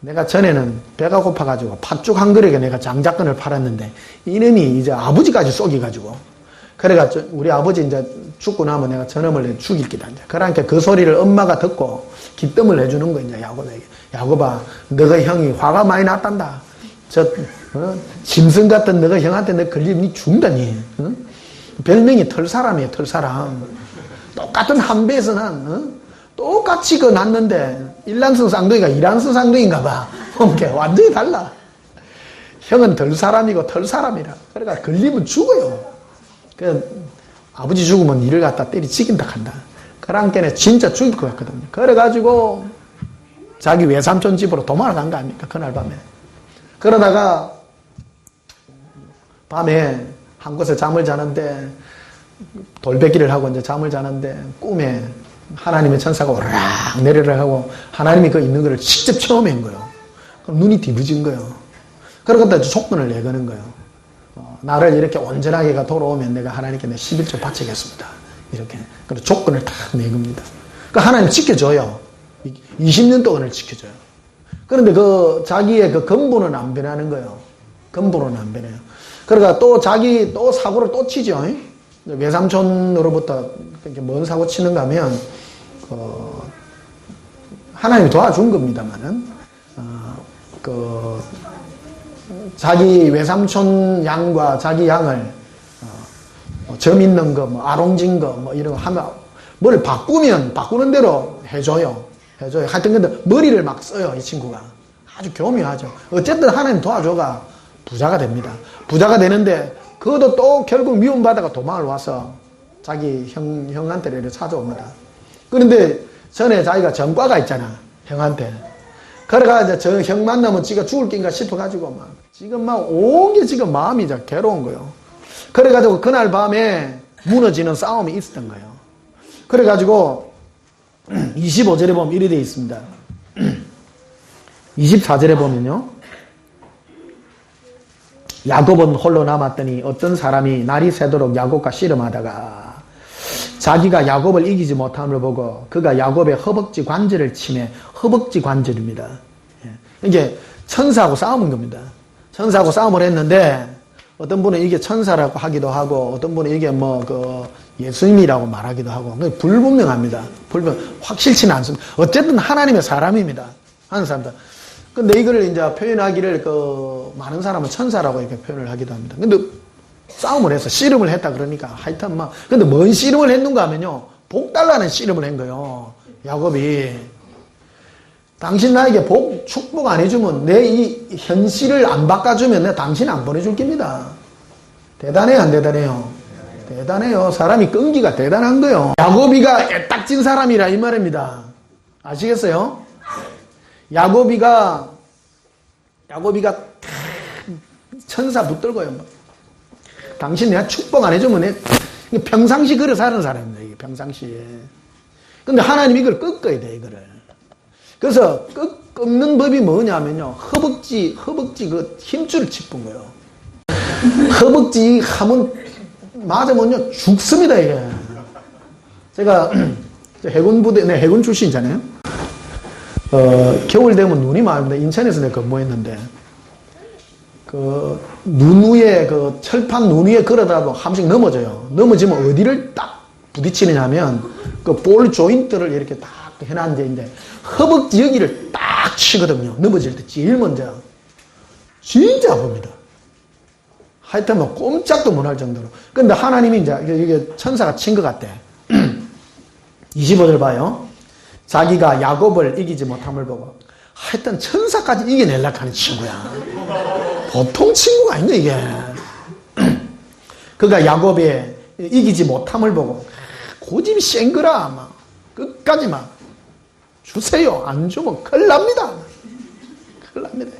내가 전에는 배가 고파가지고 팥죽 한 그릇에 내가 장작권을 팔았는데 이놈이 이제 아버지까지 쏘기가지고 그래가지고 우리 아버지 이제 죽고 나면 내가 저놈을 내 죽일 기다 이제. 그러니까 그 소리를 엄마가 듣고 기뜸을 내주는 거야 이제 야곱에게. 야곱아, 너가 형이 화가 많이 났단다. 짐승 같은 너가 형한테 너 걸리면 니 죽는다니. 별명이 털사람이에요, 털사람. 똑같은 한 배에서 난 똑같이 그 났는데 일란성 쌍둥이가 이란성 쌍둥이인가 봐. 그러니까 완전히 달라. 형은 털사람이고 털사람이라. 그러니까 걸리면 죽어요. 그 아버지 죽으면 이를 갖다 때리 죽인다 한다. 그러니까 진짜 죽일 것 같거든요. 그래가지고 자기 외삼촌 집으로 도망을 간 거 아닙니까? 그날 밤에. 그러다가 밤에 한 곳에 잠을 자는데 돌베기를 하고 이제 잠을 자는데 꿈에 하나님의 천사가 오르락 내리락 하고 하나님이 그 있는 거를 직접 체험한 거예요. 그럼 눈이 뒤부진 거예요. 그러고다 조건을 내거는 거예요. 나를 이렇게 온전하게가 돌아오면 내가 하나님께 내 11조 바치겠습니다. 이렇게. 그래서 조건을 딱 내겁니다. 그러니까 하나님 지켜줘요. 20년 동안을 지켜줘요. 그런데 그 자기의 그 근본은 안 변하는 거예요. 근본은 안 변해요. 그러니까 또 자기 또 사고를 또 치죠. 외삼촌으로부터 이렇게 뭔 사고 치는가 하면 하나님이 도와준 겁니다만은 자기 외삼촌 양과 자기 양을 점 있는 거, 뭐 아롱진 거, 뭐 이런 거 하면 뭘 바꾸면 바꾸는 대로 해줘요. 하여튼 근데 머리를 막 써요, 이 친구가. 아주 교묘하죠. 어쨌든 하나님 도와줘가 부자가 됩니다. 부자가 되는데 그것도 또 결국 미움받아가 도망을 와서 자기 형한테 이렇게 찾아옵니다. 그런데 전에 자기가 전과가 있잖아, 형한테. 그래가 이제 저 형 만나면 지가 죽을 낀가 싶어가지고 막 지금 막 온 게 지금 마음이 이제 괴로운 거예요. 그래가지고 그날 밤에 무너지는 싸움이 있었던 거예요. 그래가지고 25절에 보면 이렇게 되어 있습니다. 24절에 보면요. 야곱은 홀로 남았더니 어떤 사람이 날이 새도록 야곱과 씨름하다가 자기가 야곱을 이기지 못함을 보고 그가 야곱의 허벅지 관절을 치매. 허벅지 관절입니다. 이게 천사하고 싸우는 겁니다. 천사하고 싸움을 했는데 어떤 분은 이게 천사라고 하기도 하고 어떤 분은 이게 뭐 예수님이라고 말하기도 하고 불분명합니다. 확실치는 않습니다. 어쨌든 하나님의 사람입니다. 하는 사람들. 근데 이걸 이제 표현하기를 많은 사람은 천사라고 이렇게 표현을 하기도 합니다. 근데 싸움을 해서 씨름을 했다 그러니까 하여튼 막 근데 뭔 씨름을 했는가 하면요. 복 달라는 씨름을 한 거예요. 야곱이 당신 나에게 축복 안 해주면 내 이 현실을 안 바꿔주면 내가 당신 안 보내줄 겁니다. 대단해요, 안 대단해요? 대단해요. 사람이 끈기가 대단한 거예요. 야곱이가 애딱진 사람이라 이 말입니다. 아시겠어요? 야곱이가 천사 붙들고요. 당신 내가 축복 안 해주면 평상시 그래 사는 사람입니다. 이게 평상시에. 근데 하나님 이걸 꺾어야 돼, 이거를. 그래서 꺾는 법이 뭐냐면요. 허벅지 그 힘줄을 짚은 거예요. 허벅지 하면 맞으면요 죽습니다, 이게. 제가 해군부대, 네, 해군 출신이잖아요. 겨울 되면 눈이 많이 옵니다. 인천에서 내가 근무했는데, 눈 위에, 철판 눈 위에 걸어다도 한 번씩 넘어져요. 넘어지면 어디를 딱 부딪히느냐 하면, 볼 조인트를 이렇게 딱 해놨는데, 허벅지 여기를 딱 치거든요. 넘어질 때 제일 먼저. 진짜 아픕니다. 하여튼 뭐 꼼짝도 못 할 정도로. 근데 하나님이 이제, 이게 천사가 친 것 같대. 25절 봐요. 자기가 야곱을 이기지 못함을 보고 하여튼 천사까지 이겨내려고 하는 친구야. 보통 친구가 아닌데 이게. 그가 야곱의 이기지 못함을 보고 고집이 센 거라 막 끝까지 막 주세요. 안 주면 큰일 납니다. 큰일 납니다.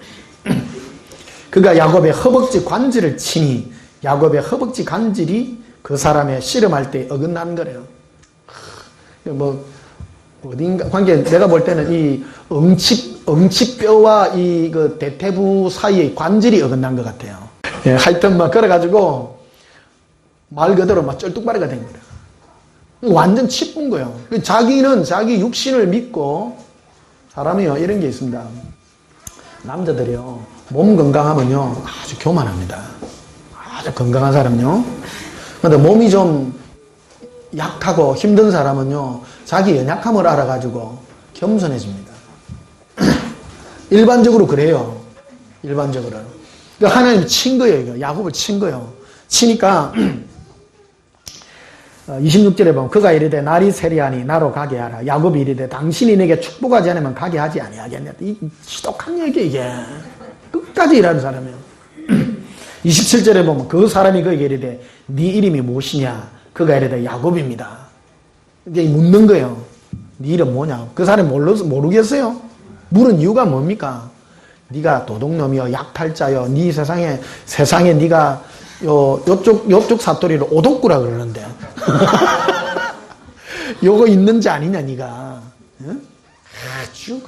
그가 야곱의 허벅지 관절을 치니 야곱의 허벅지 관절이 그 사람의 씨름할 때 어긋난 거래요. 어딘가, 관계, 내가 볼 때는 이 엉치뼈와 이 대퇴부 사이의 관절이 어긋난 것 같아요. 예, 하여튼 그래가지고, 말 그대로 막 쩔뚝발이가 된 거예요. 완전 치뿐 거예요. 자기는 자기 육신을 믿고, 사람이요, 이런 게 있습니다. 남자들이요, 몸 건강하면요, 아주 교만합니다. 아주 건강한 사람요. 근데 몸이 좀 약하고 힘든 사람은요, 자기 연약함을 알아가지고 겸손해집니다. 일반적으로 그래요. 일반적으로는. 그러니까 하나님이 친 거예요, 이거. 야곱을 친 거예요. 치니까, 26절에 보면, 그가 이르되 날이 세리하니 나로 가게 하라. 야곱이 이르되 당신이 내게 축복하지 않으면 가게 하지 아니하겠냐. 이 지독한 얘기, 이게. 끝까지 일하는 사람이에요. 27절에 보면, 그 사람이 그에게 이르되 네 이름이 무엇이냐. 그가 이르되 야곱입니다. 이제 묻는 거예요. 네 이름 뭐냐. 그 사람이 모르겠어요. 물은 이유가 뭡니까? 네가 도둑놈이여, 약탈자여, 네 세상에 네가 요쪽 사투리로 오독구라 그러는데. 요거 있는지 아니냐, 네가. 응? 아주,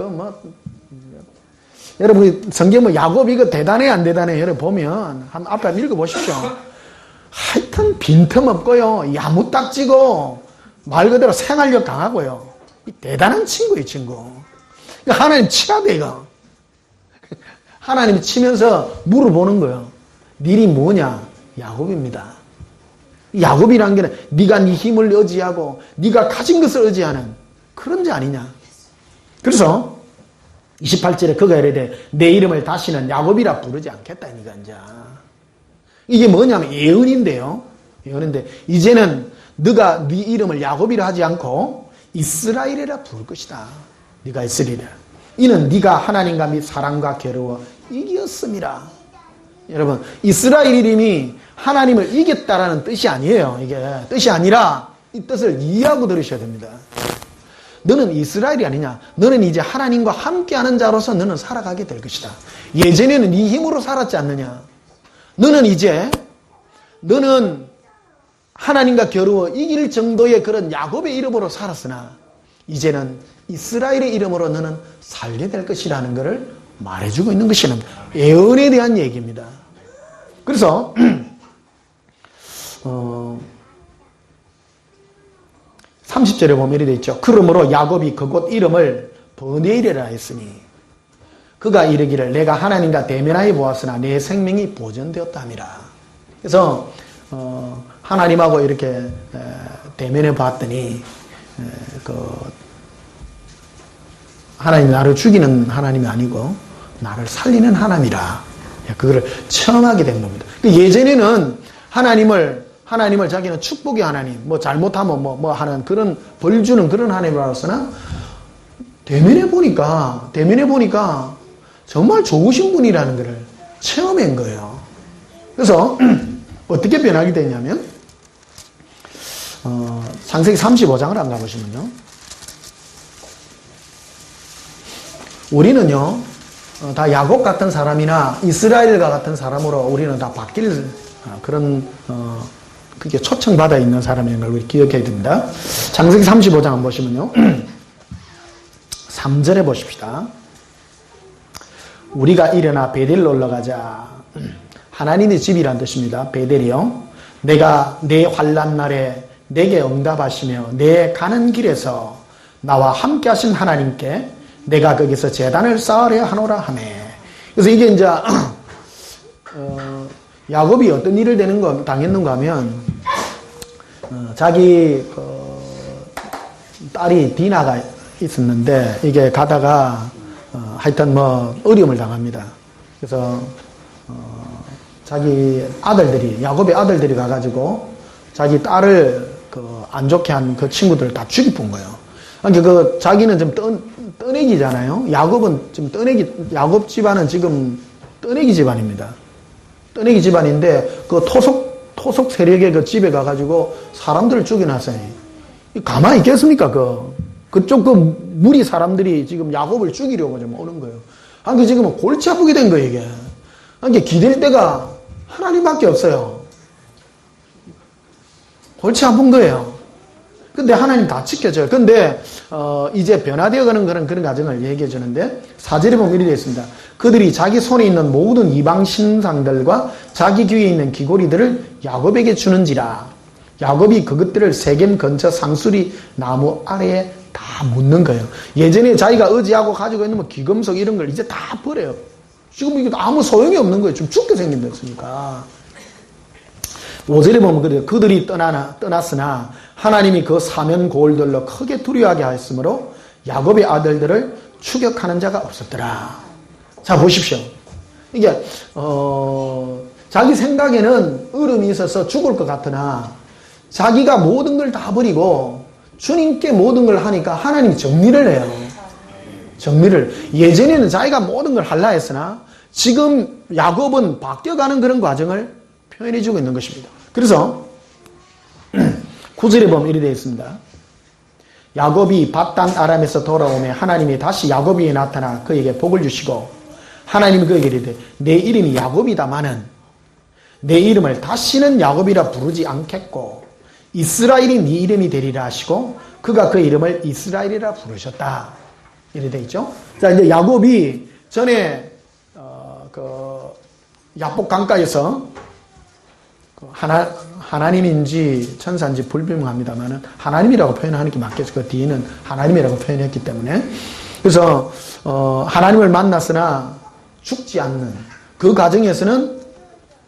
여러분, 성경 야곱 이거 대단해, 안 대단해? 여러분 보면, 앞에 한번 읽어보십시오. 하여튼 빈틈없고요, 야무딱지고, 말 그대로 생활력 강하고요. 대단한 친구예요, 친구. 하나님 치야 돼, 이거. 하나님이 치면서 물어보는 거예요. 네 이름이 뭐냐? 야곱입니다. 야곱이란 게 네가 네 힘을 의지하고 네가 가진 것을 의지하는 그런 자 아니냐. 그래서 28절에 그가 이르되 내 이름을 다시는 야곱이라 부르지 않겠다. 이게 뭐냐면 예언인데요. 예언인데 이제는 네가 네 이름을 야곱이라 하지 않고 이스라엘이라 부를 것이다. 네가 있으리라. 이는 네가 하나님과 및 사랑과 겨루어 이겼음이라. 여러분, 이스라엘 이름이 하나님을 이겼다라는 뜻이 아니에요. 이게 뜻이 아니라 이 뜻을 이해하고 들으셔야 됩니다. 너는 이스라엘이 아니냐. 너는 이제 하나님과 함께하는 자로서 너는 살아가게 될 것이다. 예전에는 네 힘으로 살았지 않느냐. 너는 하나님과 겨루어 이길 정도의 그런 야곱의 이름으로 살았으나 이제는 이스라엘의 이름으로 너는 살게 될 것이라는 것을 말해주고 있는 것이는 예언에 대한 얘기입니다. 그래서 30절에 보면 이렇게 되어 있죠. 그러므로 야곱이 그곳 이름을 버네일이라 했으니 그가 이르기를 내가 하나님과 대면하여 보았으나 내 생명이 보존되었다 함이라. 그래서 하나님하고 이렇게 대면해 봤더니 하나님이 나를 죽이는 하나님이 아니고 나를 살리는 하나님이라. 그거를 체험하게 된 겁니다. 예전에는 하나님을 자기는 축복의 하나님, 뭐 잘못하면 뭐 하는 그런 벌 주는 그런 하나님이라서나 대면해 보니까 정말 좋으신 분이라는 것을 체험한 거예요. 그래서 어떻게 변하게 됐냐면 창세기 35장을 안 가보시면요. 우리는요, 다 야곱 같은 사람이나 이스라엘과 같은 사람으로 우리는 다 바뀔 그런, 그게 초청받아 있는 사람인 걸 우리 기억해야 됩니다. 창세기 35장 한번 보시면요. 3절에 보십시다. 우리가 일어나 베델로 올라가자. 하나님의 집이란 뜻입니다. 베델이요. 내가 내 환난 날에 내게 응답하시며 내 가는 길에서 나와 함께 하신 하나님께 내가 거기서 제단을 쌓으려 하노라 하네. 그래서 이게 이제 야곱이 어떤 일을 당했는가 하면 자기 딸이 디나가 있었는데 이게 가다가 하여튼 뭐 어려움을 당합니다. 그래서 자기 아들들이 야곱의 아들들이 가가지고 자기 딸을 안 좋게 한 그 친구들을 다 죽이본 거예요. 그러니까 자기는 좀 떠내기잖아요. 야곱은 지금 야곱 집안은 지금 떠내기 집안입니다. 떠내기 집안인데 그 토속 세력의 그 집에 가가지고 사람들을 죽여놨어요. 가만히 있겠습니까? 그쪽 무리 사람들이 지금 야곱을 죽이려고 좀 오는 거예요. 그러니까 지금 골치 아프게 된 거예요, 이게. 그러니까 기댈 데가 하나님밖에 없어요. 골치 아픈 거예요. 근데 하나님 다 지켜줘요. 근데 이제 변화되어가는 그런 과정을 얘기해 주는데 4절에 보면 이렇게 되어 있습니다. 그들이 자기 손에 있는 모든 이방 신상들과 자기 귀에 있는 귀고리들을 야곱에게 주는지라. 야곱이 그것들을 세겜 근처 상수리 나무 아래에 다 묻는 거예요. 예전에 자기가 의지하고 가지고 있는 뭐 귀금속 이런 걸 이제 다 버려요. 지금 이게 아무 소용이 없는 거예요. 좀 죽게 생긴다으니까 5절에 보면 그래요. 그들이 떠났으나 하나님이 그 사면 고을들로 크게 두려워하게 하였으므로 야곱의 아들들을 추격하는 자가 없었더라. 자, 보십시오. 이게 자기 생각에는 어려움이 있어서 죽을 것 같으나 자기가 모든 걸 다 버리고 주님께 모든 걸 하니까 하나님이 정리를 해요. 정리를. 예전에는 자기가 모든 걸 하려 했으나 지금 야곱은 바뀌어가는 그런 과정을 표현해주고 있는 것입니다. 그래서 9절에 보면 이렇게 되어 있습니다. 야곱이 밧단 아람에서 돌아오매 하나님이 다시 야곱에게 나타나 그에게 복을 주시고 하나님이 그에게 이르되 내 이름이 야곱이다마는 내 이름을 다시는 야곱이라 부르지 않겠고 이스라엘이 네 이름이 되리라 하시고 그가 그 이름을 이스라엘이라 부르셨다. 이렇게 되어 있죠. 자, 이제 야곱이 전에 야복 강가에서 하나님인지 천사인지 불분명합니다만은 하나님이라고 표현하는 게 맞겠죠. 그 뒤에는 하나님이라고 표현했기 때문에. 그래서 하나님을 만났으나 죽지 않는 그 과정에서는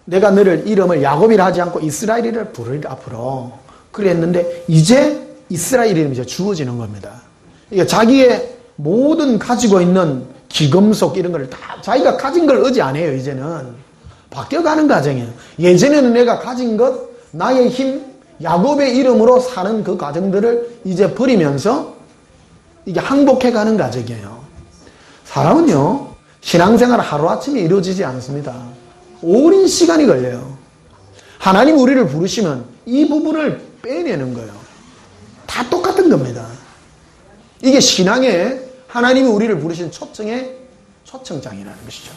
내가 너를 이름을 야곱이라 하지 않고 이스라엘이라 부르리라 앞으로 그랬는데 이제 이스라엘 이름이 이제 주어지는 겁니다. 이게 자기의 모든 가지고 있는 기금속 이런 걸 다 자기가 가진 걸 의지 안 해요. 이제는 바뀌어가는 과정이에요. 예전에는 내가 가진 것, 나의 힘, 야곱의 이름으로 사는 그 과정들을 이제 버리면서 이게 항복해가는 과정이에요. 사람은요, 신앙생활 하루아침에 이루어지지 않습니다. 오랜 시간이 걸려요. 하나님 우리를 부르시면 이 부분을 빼내는 거예요. 다 똑같은 겁니다. 이게 신앙에 하나님이 우리를 부르신 초청의 초청장이라는 것이죠.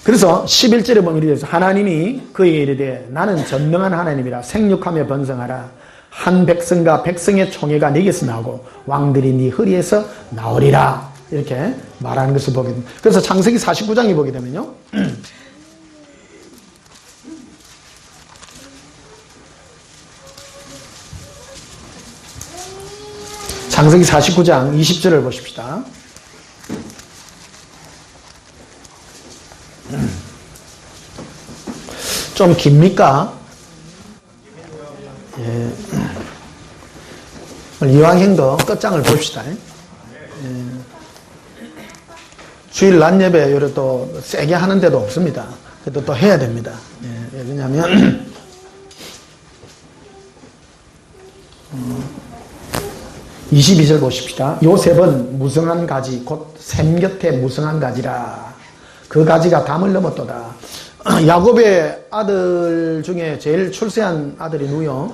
그래서 11절에 보면 이렇게 돼서 하나님이 그에게 이르되 나는 전능한 하나님이라 생육하며 번성하라. 한 백성과 백성의 총회가 네게서 나오고 왕들이 네 허리에서 나오리라. 이렇게 말하는 것을 보게 됩니다. 그래서 창세기 49장에 보게 되면요. 창세기 49장 20절을 보십시다. 좀 깁니까? 예. 이왕행도 끝장을 봅시다. 예. 주일 낮 예배 요래 또 세게 하는 데도 없습니다. 그래도 또 해야 됩니다. 예. 왜냐하면 22절 보십시다. 요셉은 무성한 가지 곧 샘 곁에 무성한 가지라. 그 가지가 담을 넘었도다. 야곱의 아들 중에 제일 출세한 아들이 누구요?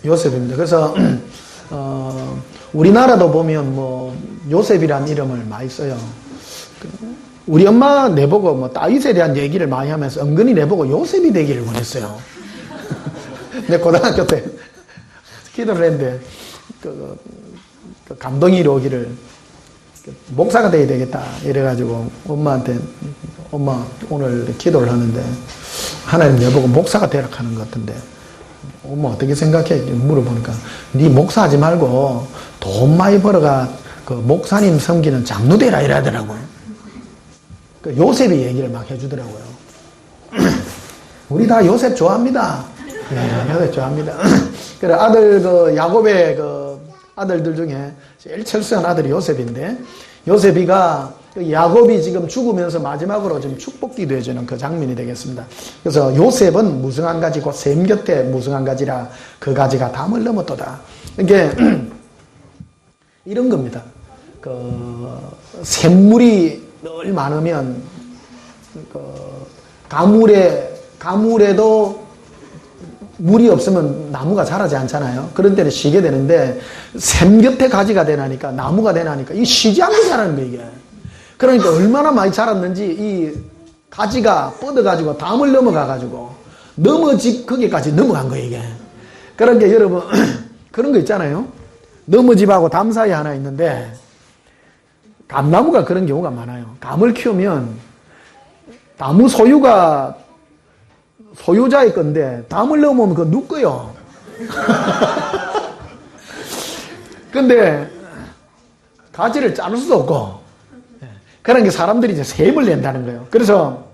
요셉입니다. 그래서 우리나라도 보면 뭐 요셉이란 이름을 많이 써요. 우리 엄마 내보고 뭐 다윗에 대한 얘기를 많이 하면서 은근히 내보고 요셉이 되기를 원했어요. 내 고등학교 때 기도를 했는데 그 감동이 이루어지기를 목사가 돼야 되겠다 이래가지고 엄마한테 엄마 오늘 기도를 하는데 하나님 내보고 목사가 되라 하는 것 같은데 엄마 어떻게 생각해? 물어보니까 네 목사하지 말고 돈 많이 벌어가 그 목사님 섬기는 장로 되라 이러더라고요. 그 요셉이 얘기를 막 해주더라고요. 우리 다 요셉 좋아합니다. 네, 요셉 좋아합니다. 그래 아들 그 야곱의 그 아들들 중에 제일 철수한 아들이 요셉인데 요셉이가 야곱이 지금 죽으면서 마지막으로 지금 축복기도 해주는 그 장면이 되겠습니다. 그래서 요셉은 무성한 가지 곧 샘 곁에 무성한 가지라 그 가지가 담을 넘었도다. 이게 이런 겁니다. 그 샘물이 늘 많으면 그 가물에도 물이 없으면 나무가 자라지 않잖아요. 그런 때는 쉬게 되는데 샘 곁에 가지가 되나니까 나무가 되나니까 이 쉬지 않고 자라는 거예요. 이게. 그러니까 얼마나 많이 자랐는지 이 가지가 뻗어가지고 담을 넘어가가지고 거기까지 넘어간 거예요. 이게. 그러니까 여러분 그런 거 있잖아요. 너무 집하고 담 사이 하나 있는데 감나무가 그런 경우가 많아요. 감을 키우면 나무 소유자의 건데 담을 넘으면 그거 누꺼요. 근데 가지를 자를 수도 없고 그런 게 사람들이 이제 셈을 낸다는 거예요. 그래서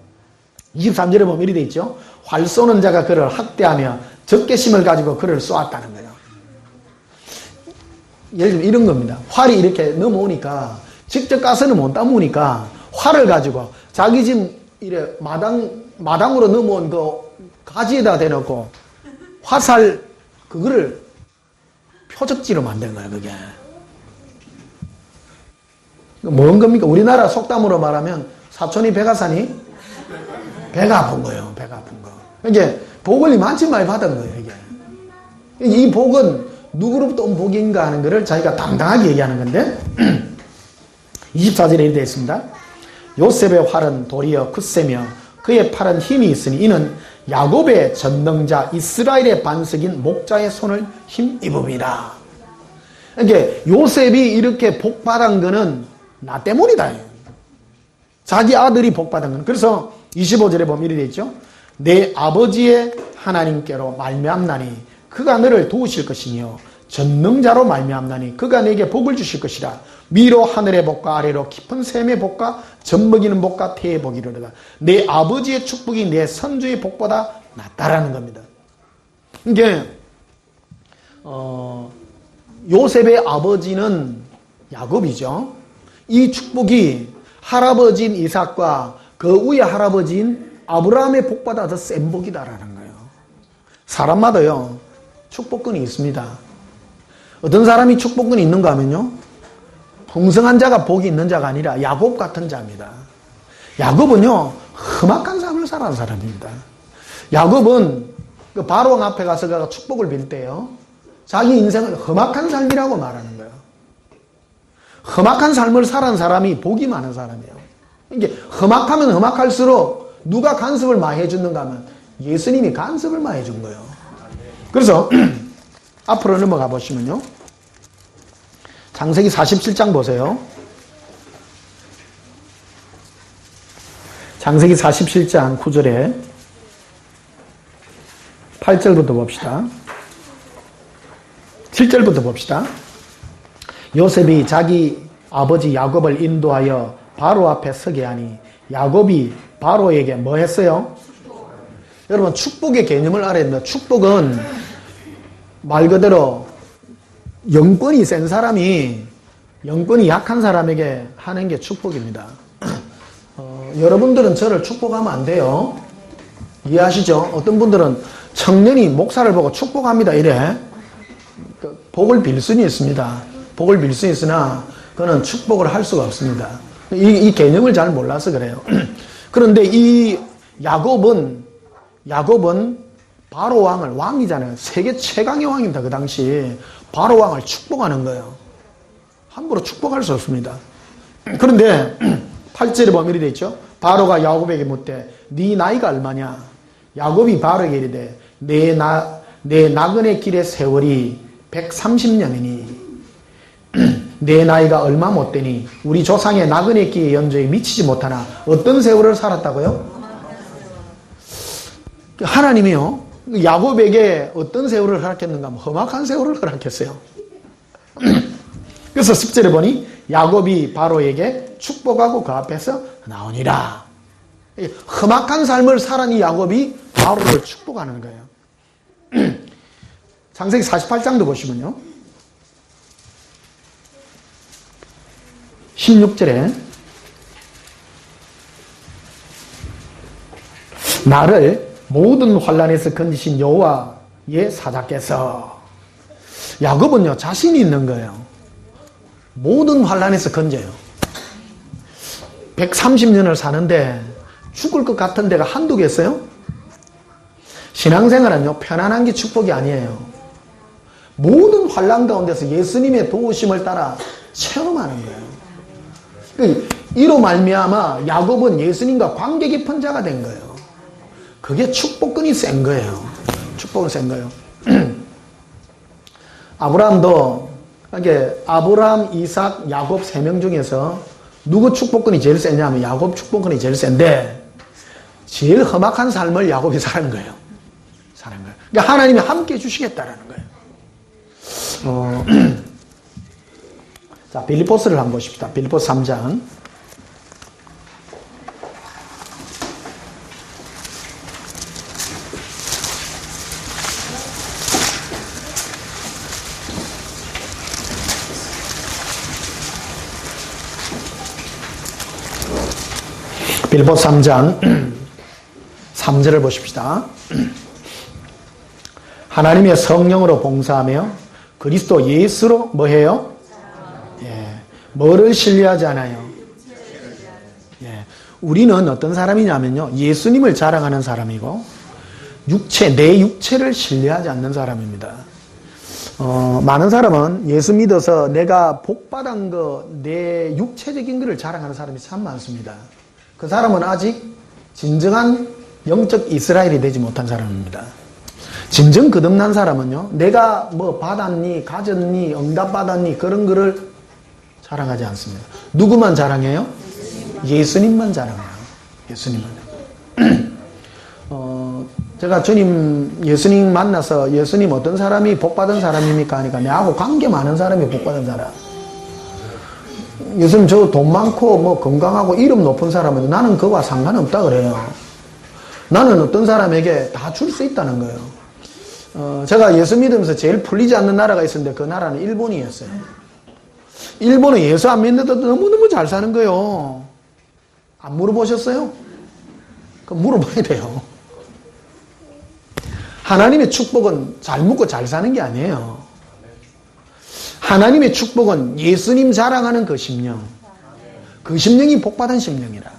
23절에 보면 이리 돼 있죠. 활 쏘는 자가 그를 학대하며 적개심을 가지고 그를 쏘았다는 거예요. 예를 들면 이런 겁니다. 활이 이렇게 넘어오니까 직접 가서는 못 담으니까 활을 가지고 자기 집 이래 마당으로 넘어온 그 가지에다 대놓고 화살 그거를 표적지로 만든 거예요. 그게 뭔 겁니까? 우리나라 속담으로 말하면 사촌이 배가 사니 배가 아픈 거예요. 배가 아픈 거. 이게 복을 많지 많이 받은 거예요. 이게 이 복은 누구로부터 온 복인가 하는 것을 자기가 당당하게 얘기하는 건데 24절에 이렇게 되어 있습니다. 요셉의 활은 도리어 굳세며 그의 팔은 힘이 있으니 이는 야곱의 전능자 이스라엘의 반석인 목자의 손을 힘입음이라. 그러니까 요셉이 이렇게 복받은 거는 나 때문이다. 자기 아들이 복받은 거는. 그래서 25절에 보면 이렇게 되어 있죠. 내 아버지의 하나님께로 말미암나니 그가 너를 도우실 것이며 전능자로 말미암나니 그가 내게 복을 주실 것이라. 위로 하늘의 복과 아래로 깊은 샘의 복과 젖먹이는 복과 태의 복이 이르리라. 내 아버지의 축복이 내 선주의 복보다 낫다라는 겁니다. 이게 요셉의 아버지는 야곱이죠. 이 축복이 할아버지인 이삭과 그 위의 할아버지인 아브라함의 복보다 더 센 복이다라는 거예요. 사람마다요 축복권이 있습니다. 어떤 사람이 축복권이 있는가 하면요, 풍성한 자가 복이 있는 자가 아니라 야곱 같은 자입니다. 야곱은요 험악한 삶을 살아온 사람입니다. 야곱은 그 바로왕 앞에 가서 축복을 빌 때요 자기 인생을 험악한 삶이라고 말하는 거예요. 험악한 삶을 살아온 사람이 복이 많은 사람이에요. 이게 험악하면 험악할수록 누가 간섭을 많이 해주는가 하면 예수님이 간섭을 많이 해준 거예요. 그래서 앞으로 넘어가 보시면요, 창세기 47장 보세요. 창세기 47장 9절에 8절부터 봅시다. 7절부터 봅시다. 요셉이 자기 아버지 야곱을 인도하여 바로 앞에 서게 하니 야곱이 바로에게 뭐 했어요? 여러분 축복의 개념을 알아야 됩니다. 축복은 말 그대로 영권이 센 사람이 영권이 약한 사람에게 하는 게 축복입니다. 여러분들은 저를 축복하면 안 돼요. 이해하시죠? 어떤 분들은 청년이 목사를 보고 축복합니다 이래 복을 빌 수는 있습니다. 복을 빌 수 있으나 그는 축복을 할 수가 없습니다. 이 개념을 잘 몰라서 그래요. 그런데 이 야곱은 바로 왕을, 왕이잖아요. 세계 최강의 왕입니다. 그 당시 바로 왕을 축복하는 거예요. 함부로 축복할 수 없습니다. 그런데 8절에 보면 이렇게 되어 있죠. 바로가 야곱에게 묻되 네 나이가 얼마냐? 야곱이 바로에게 이르되 내 나그네 길의 세월이 130년이니 내 나이가 얼마 못 되니 우리 조상의 나그네 길의 연조에 미치지 못하나 어떤 세월을 살았다고요? 하나님이요 야곱에게 어떤 세월을 허락했는가 하면 험악한 세월을 허락했어요. 그래서 10절에 보니 야곱이 바로에게 축복하고 그 앞에서 나오니라. 험악한 삶을 살아온 이 야곱이 바로를 축복하는 거예요. 창세기 48장도 보시면요, 16절에 나를 모든 환난에서 건지신 여호와의 사자께서, 야곱은요 자신이 있는 거예요. 모든 환난에서 건져요. 130년을 사는데 죽을 것 같은 데가 한두 개였어요? 신앙생활은요 편안한 게 축복이 아니에요. 모든 환난 가운데서 예수님의 도우심을 따라 체험하는 거예요. 이로 말미암아 야곱은 예수님과 관계 깊은 자가 된 거예요. 그게 축복권이 센 거예요. 축복은 센 거예요. 아브라함도, 이게 아브라함, 이삭, 야곱 3명 중에서 누구 축복권이 제일 세냐면 야곱 축복권이 제일 센데, 제일 험악한 삶을 야곱이 사는 거예요. 사는 거예요. 그러니까 하나님이 함께 해주시겠다라는 거예요. 자, 빌립보스를 한번 보십시다. 빌립보스 3장. 빌립보스 3장 3절을 보십시다. 하나님의 성령으로 봉사하며 그리스도 예수로 뭐해요? 예, 뭐를 신뢰하지 않아요? 예, 우리는 어떤 사람이냐면요, 예수님을 자랑하는 사람이고 내 육체를 신뢰하지 않는 사람입니다. 많은 사람은 예수 믿어서 내가 복받은 거, 내 육체적인 것을 자랑하는 사람이 참 많습니다. 그 사람은 아직 진정한 영적 이스라엘이 되지 못한 사람입니다. 진정 거듭난 사람은요, 내가 뭐 받았니, 가졌니, 응답받았니, 그런 거를 자랑하지 않습니다. 누구만 자랑해요? 예수님만 자랑해요. 예수님만. 제가 예수님 만나서 예수님 어떤 사람이 복받은 사람입니까? 하니까 내하고 관계 많은 사람이 복받은 사람. 요즘 저 돈 많고 뭐 건강하고 이름 높은 사람은 나는 그거와 상관없다 그래요. 나는 어떤 사람에게 다 줄 수 있다는 거예요. 제가 예수 믿으면서 제일 풀리지 않는 나라가 있었는데 그 나라는 일본이었어요. 일본은 예수 안 믿는데도 너무너무 잘 사는 거예요. 안 물어보셨어요? 그럼 물어봐야 돼요. 하나님의 축복은 잘 먹고 잘 사는 게 아니에요. 하나님의 축복은 예수님 자랑하는 그 심령. 그 심령이 복받은 심령이라.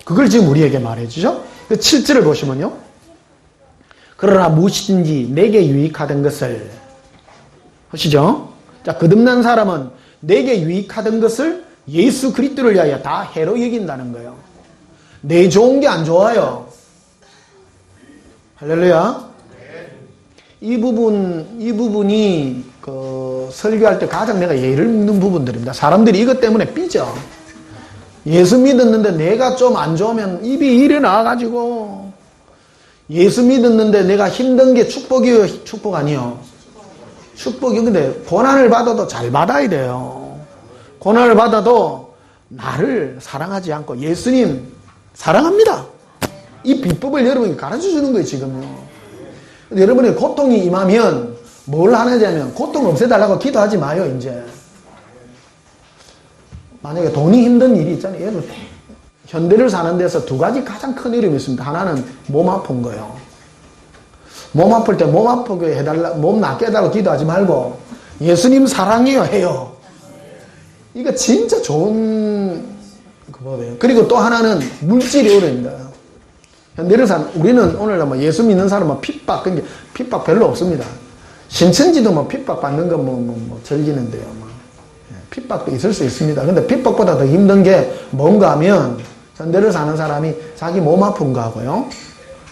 그걸 지금 우리에게 말해주죠. 그 7절을 보시면요. 그러나 무엇이든지 내게 유익하던 것을 하시죠. 자, 거듭난 사람은 내게 유익하던 것을 예수 그리스도를 위하여 다 해로 여긴다는 거예요. 내 좋은 게 안 좋아요. 할렐루야. 이 부분이 설교할 때 가장 내가 예를 묻는 부분들입니다. 사람들이 이것 때문에 삐져. 예수 믿었는데 내가 좀 안 좋으면 입이 이래 나와가지고, 예수 믿었는데 내가 힘든 게 축복이에요? 축복 아니요? 축복이. 근데 고난을 받아도 잘 받아야 돼요. 고난을 받아도 나를 사랑하지 않고 예수님 사랑합니다. 이 비법을 여러분이 가르쳐 주는 거예요, 지금요. 여러분의 고통이 임하면 뭘 하느냐면 고통 없애달라고 기도하지 마요, 이제. 만약에 돈이 힘든 일이 있잖아요. 예를 들어 현대를 사는 데서 두 가지 가장 큰 어려움이 있습니다. 하나는 몸 아픈 거예요. 몸 아플 때 몸 아프게 해달라, 몸 낫게 해달라고 기도하지 말고 예수님 사랑해요 해요. 이거 진짜 좋은 그 법이에요. 그리고 또 하나는 물질이 어려입니다. 현대를 사는, 우리는 오늘날 뭐 예수 믿는 사람은 핍박, 그러니까 핍박 별로 없습니다. 신천지도 뭐 핍박 받는 거 뭐 즐기는데요. 뭐. 핍박도 있을 수 있습니다. 근데 핍박보다 더 힘든 게 뭔가 하면 현대를 사는 사람이 자기 몸 아픈 거하고요,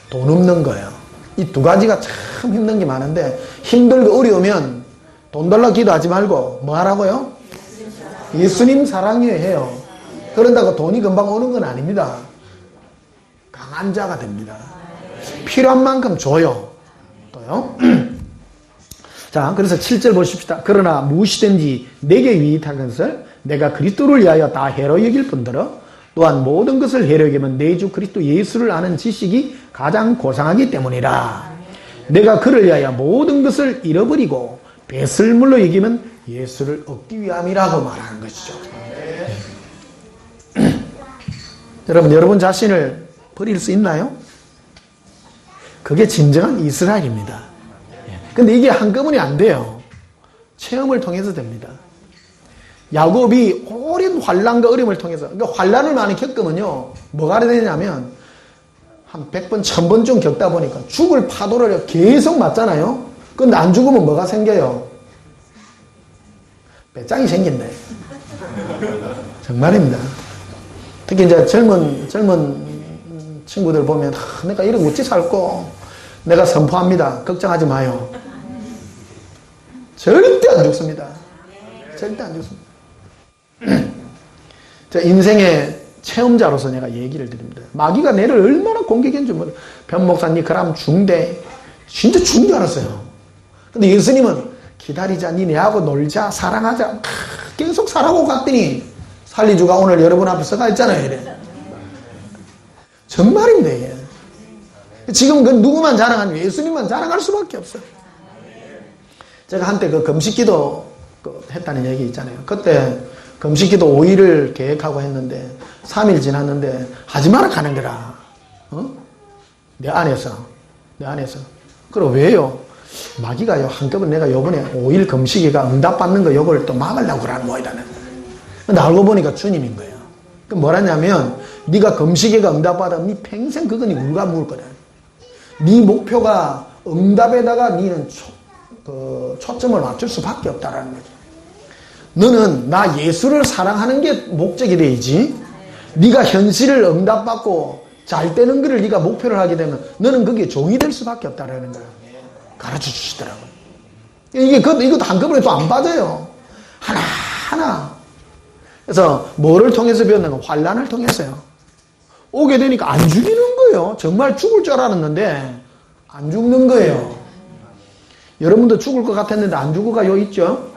돈 없는 거예요. 이 두 가지가 참 힘든 게 많은데, 힘들고 어려우면 돈 달라 기도하지 말고 뭐 하라고요? 예수님 사랑해요 해요. 그런다고 돈이 금방 오는 건 아닙니다. 강한 자가 됩니다. 필요한 만큼 줘요. 또요. 자, 그래서 7절 보십시다. 그러나 무엇이든지 내게 유익한 것을 내가 그리스도를 위하여 다 해로 여길 뿐더러 또한 모든 것을 해로 여기면 내 주 그리스도 예수를 아는 지식이 가장 고상하기 때문이라. 내가 그를 위하여 모든 것을 잃어버리고 배설물로 여기면 예수를 얻기 위함이라고 말하는 것이죠. 여러분 자신을 버릴 수 있나요? 그게 진정한 이스라엘입니다. 근데 이게 한꺼번에 안 돼요. 체험을 통해서 됩니다. 야곱이 오랜 환난과 어려움을 통해서, 그러니까 환난을 많이 겪으면요, 뭐가 되냐면 한 100번, 1000번쯤 겪다 보니까 죽을 파도를 계속 맞잖아요. 근데 안 죽으면 뭐가 생겨요? 배짱이 생긴대. 정말입니다. 특히 이제 젊은 친구들 보면, 내가 이러고 어찌 살고, 내가 선포합니다. 걱정하지 마요. 절대 안 죽습니다. 절대 안 죽습니다. 자, 인생의 체험자로서 내가 얘기를 드립니다. 마귀가 내를 얼마나 공격했는지 모르겠어요. 변 목사님 그럼 중대. 진짜 죽은 줄 알았어요. 근데 예수님은 기다리자, 니네하고 놀자, 사랑하자. 계속 사랑하고 갔더니 살리주가 오늘 여러분 앞에 서가 있잖아요. 이래. 정말입니다. 이게. 지금 그 누구만 자랑하는 예수님만 자랑할 수밖에 없어요. 제가 한때 그 금식기도 했다는 얘기 있잖아요. 그때 금식기도 5일을 계획하고 했는데 3일 지났는데 하지 마라 하는 거라. 내 안에서. 그럼 왜요? 마귀가요, 한꺼번에 내가 요번에 5일 금식이가 응답받는 거 요걸 또 막으려고 그러는 모이다는. 근데 알고 보니까 주님인 거예요. 그 뭐라냐면, 네가 금식이가 응답받으면 네 평생 그거 네 울가 묵을 거다. 네 목표가 응답에다가 네는 초점을 맞출 수밖에 없다라는 거죠. 너는 나 예수를 사랑하는 게 목적이 되지. 네가 현실을 응답받고 잘 되는 거를 네가 목표를 하게 되면 너는 그게 종이 될 수밖에 없다라는 거예요. 가르쳐 주시더라고요. 이것도 한꺼번에 또 안 빠져요. 하나하나. 그래서 뭐를 통해서 배웠는가? 환란을 통해서요. 오게 되니까 안 죽이는 거예요. 정말 죽을 줄 알았는데 안 죽는 거예요. 여러분도 죽을 것 같았는데 안 죽어가요 있죠?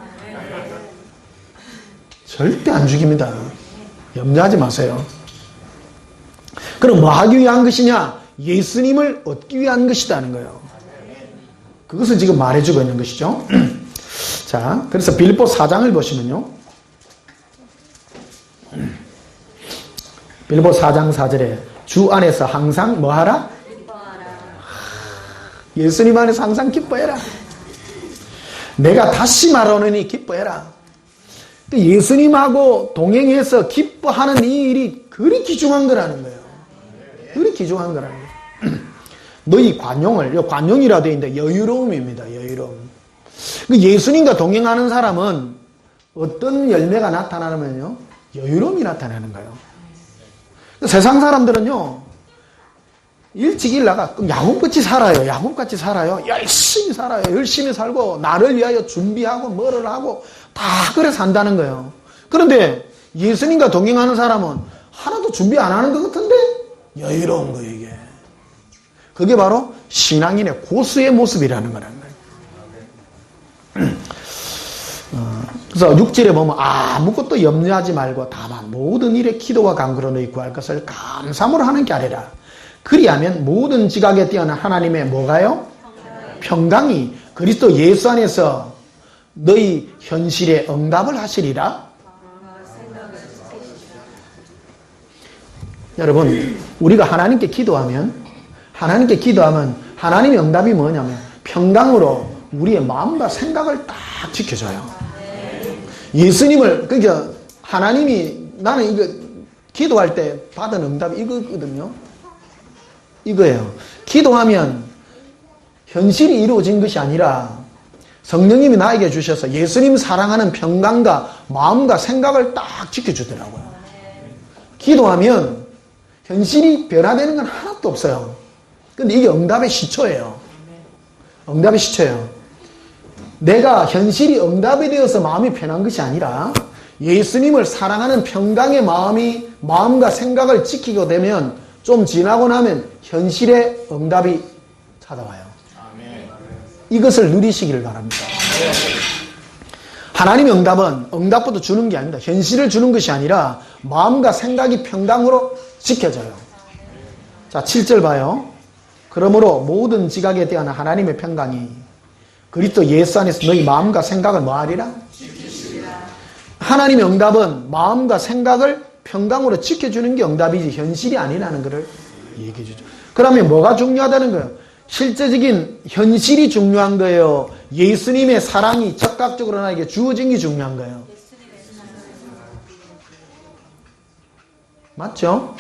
절대 안 죽입니다. 염려하지 마세요. 그럼 뭐 하기 위한 것이냐? 예수님을 얻기 위한 것이라는 거예요. 그것을 지금 말해주고 있는 것이죠. 자, 그래서 빌립보 4장을 보시면요. 빌립보 4장 4절에 주 안에서 항상 뭐하라? 기뻐하라. 예수님 안에서 항상 기뻐해라. 내가 다시 말하노니 기뻐해라. 예수님하고 동행해서 기뻐하는 이 일이 그리 귀중한 거라는 거예요. 그리 귀중한 거라는 거예요. 너희 관용을, 관용이라 되어 있는데 여유로움입니다. 여유로움. 예수님과 동행하는 사람은 어떤 열매가 나타나면요? 여유로움이 나타나는 거예요. 세상 사람들은요, 일찍 일나가 야곱같이 살아요. 야곱같이 살아요. 열심히 살아요. 열심히 살고 나를 위하여 준비하고 뭐를 하고 다 그래 산다는 거예요. 그런데 예수님과 동행하는 사람은 하나도 준비 안 하는 것 같은데 여유로운 거예요, 이게. 그게 바로 신앙인의 고수의 모습이라는 거라는 거예요. 그래서 6절에 보면 아무것도 염려하지 말고 다만 모든 일에 기도와 간구로 너희 구할 것을 감사함으로 하는 게 아니라 그리하면 모든 지각에 뛰어난 하나님의 뭐가요? 평강이 그리스도 예수 안에서 너희 현실에 응답을 하시리라. 여러분, 우리가 하나님께 기도하면 하나님의 응답이 뭐냐면 평강으로 우리의 마음과 생각을 딱 지켜줘요. 예수님을, 그러니까 하나님이 나는 이거 기도할 때 받은 응답이 이거거든요. 이거예요. 기도하면 현실이 이루어진 것이 아니라 성령님이 나에게 주셔서 예수님 사랑하는 평강과 마음과 생각을 딱 지켜주더라고요. 기도하면 현실이 변화되는 건 하나도 없어요. 근데 이게 응답의 시초예요. 응답의 시초예요. 내가 현실이 응답이 되어서 마음이 편한 것이 아니라 예수님을 사랑하는 평강의 마음과 생각을 지키게 되면 좀 지나고 나면 현실의 응답이 찾아와요. 이것을 누리시기를 바랍니다. 하나님의 응답은 응답부터 주는 게 아닙니다. 현실을 주는 것이 아니라 마음과 생각이 평강으로 지켜져요. 자, 7절 봐요. 그러므로 모든 지각에 대한 하나님의 평강이 그리스도 예수 안에서 너희 마음과 생각을 뭐하리라? 하나님의 응답은 마음과 생각을 평강으로 지켜주는 게 응답이지 현실이 아니라는 것을 얘기해 주죠. 그러면 뭐가 중요하다는 거예요? 실제적인 현실이 중요한 거예요? 예수님의 사랑이 적극적으로 나에게 주어진 게 중요한 거예요? 맞죠?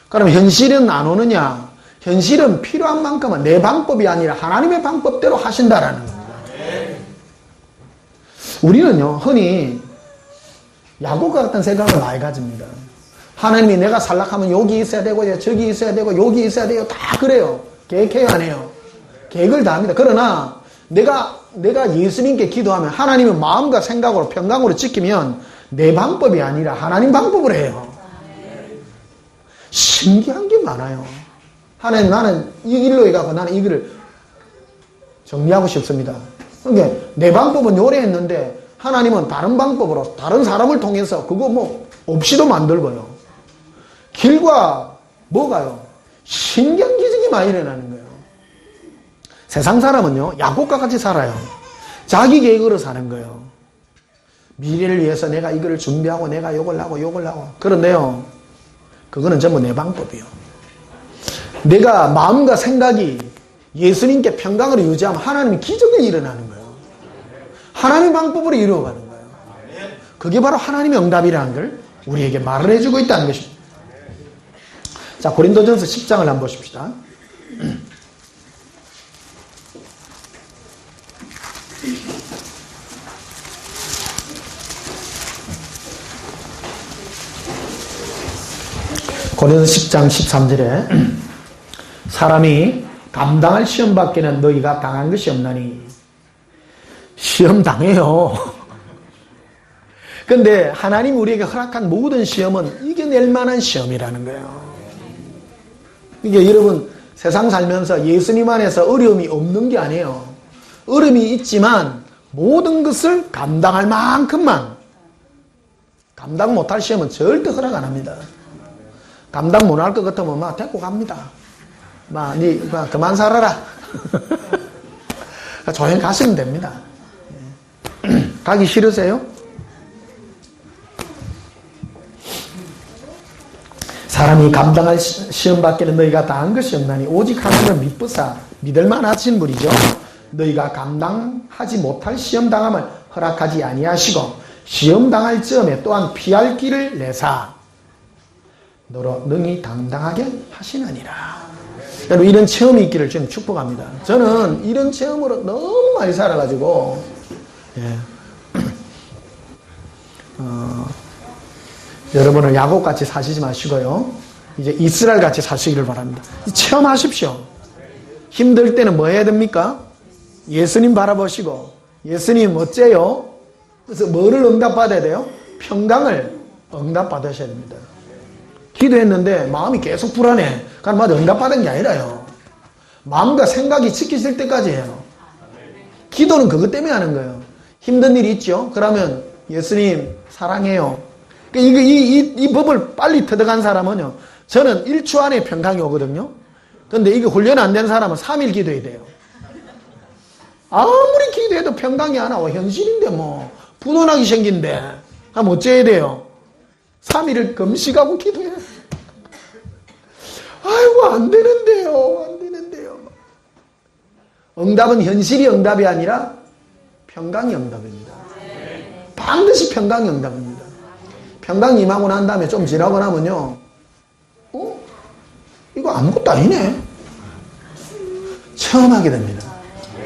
그럼 현실은 안 오느냐? 현실은 필요한 만큼은 내 방법이 아니라 하나님의 방법대로 하신다라는 겁니다. 우리는요, 흔히 야곱과 같은 생각을 많이 가집니다. 하나님이 내가 살락하면 여기 있어야 되고 저기 있어야 되고 여기 있어야 돼요. 다 그래요. 계획해요, 안 해요? 계획을 다 합니다. 그러나 내가 내가 예수님께 기도하면 하나님은 마음과 생각으로 평강으로 지키면 내 방법이 아니라 하나님 방법을 해요. 신기한 게 많아요. 하나님, 나는 이 일로 해가고 나는 이 길을 정리하고 싶습니다. 그러니까 내 방법은 요래했는데 하나님은 다른 방법으로 다른 사람을 통해서 그거 뭐 없이도 만들고요. 길과 뭐가요? 신기한 기적이 많이 일어나는 거예요. 세상 사람은요, 야곱과 같이 살아요. 자기 계획으로 사는 거예요. 미래를 위해서 내가 이거를 준비하고 내가 요걸 하고 그런데요, 그거는 전부 내 방법이요. 내가 마음과 생각이 예수님께 평강으로 유지하면 하나님이 기적이 일어나는 거예요. 하나님 방법으로 이루어가는 거예요. 그게 바로 하나님의 응답이라는 걸 우리에게 말을 해주고 있다는 것입니다. 자, 고린도전서 10장을 한번 보십시다. 고린도서 10장 13절에 사람이 감당할 시험 밖에는 너희가 당한 것이 없나니. 시험 당해요. 근데 하나님 우리에게 허락한 모든 시험은 이겨낼 만한 시험이라는 거예요. 이게 여러분 세상 살면서 예수님 안에서 어려움이 없는 게 아니에요. 어려움이 있지만 모든 것을 감당할 만큼만. 감당 못할 시험은 절대 허락 안 합니다. 감당 못할 것 같으면 막 데리고 갑니다. 니 그만 살아라. 조용히 가시면 됩니다. 가기 싫으세요? 사람이 감당할 시험 밖에는 너희가 당한 것이 없나니 오직 하나님을 믿부사 믿을만 하신 분이죠. 너희가 감당하지 못할 시험 당함을 허락하지 아니하시고 시험 당할 즈음에 또한 피할 길을 내사 너로 능히 당당하게 하시느니라. 여러분 이런 체험이 있기를 저는 축복합니다. 저는 이런 체험으로 너무 많이 살아가지고 여러분은 야곱같이 사시지 마시고요. 이제 이스라엘같이 사시기를 바랍니다. 체험하십시오. 힘들 때는 뭐 해야 됩니까? 예수님 바라보시고 예수님 어째요? 그래서 뭐를 응답받아야 돼요? 평강을 응답받으셔야 됩니다. 기도했는데 마음이 계속 불안해. 그럼 맞아 응답받은 게 아니라요. 마음과 생각이 지켜질 때까지 해요. 기도는 그것 때문에 하는 거예요. 힘든 일이 있죠? 그러면 예수님 사랑해요. 이 법을 빨리 터득한 사람은요. 저는 1초 안에 평강이 오거든요. 근데 이게 훈련 안 된 사람은 3일 기도해야 돼요. 아무리 기도해도 평강이 안 와. 현실인데 뭐. 분원하기 생긴데. 그럼 어째야 돼요? 3일을 금식하고 기도해. 아이고 안 되는데요. 응답은 현실이 응답이 아니라 평강이 응답입니다. 반드시 평강이 응답입니다. 평강이 임하고 난 다음에 좀 지나고 나면요. 이거 아무것도 아니네. 체험하게 됩니다.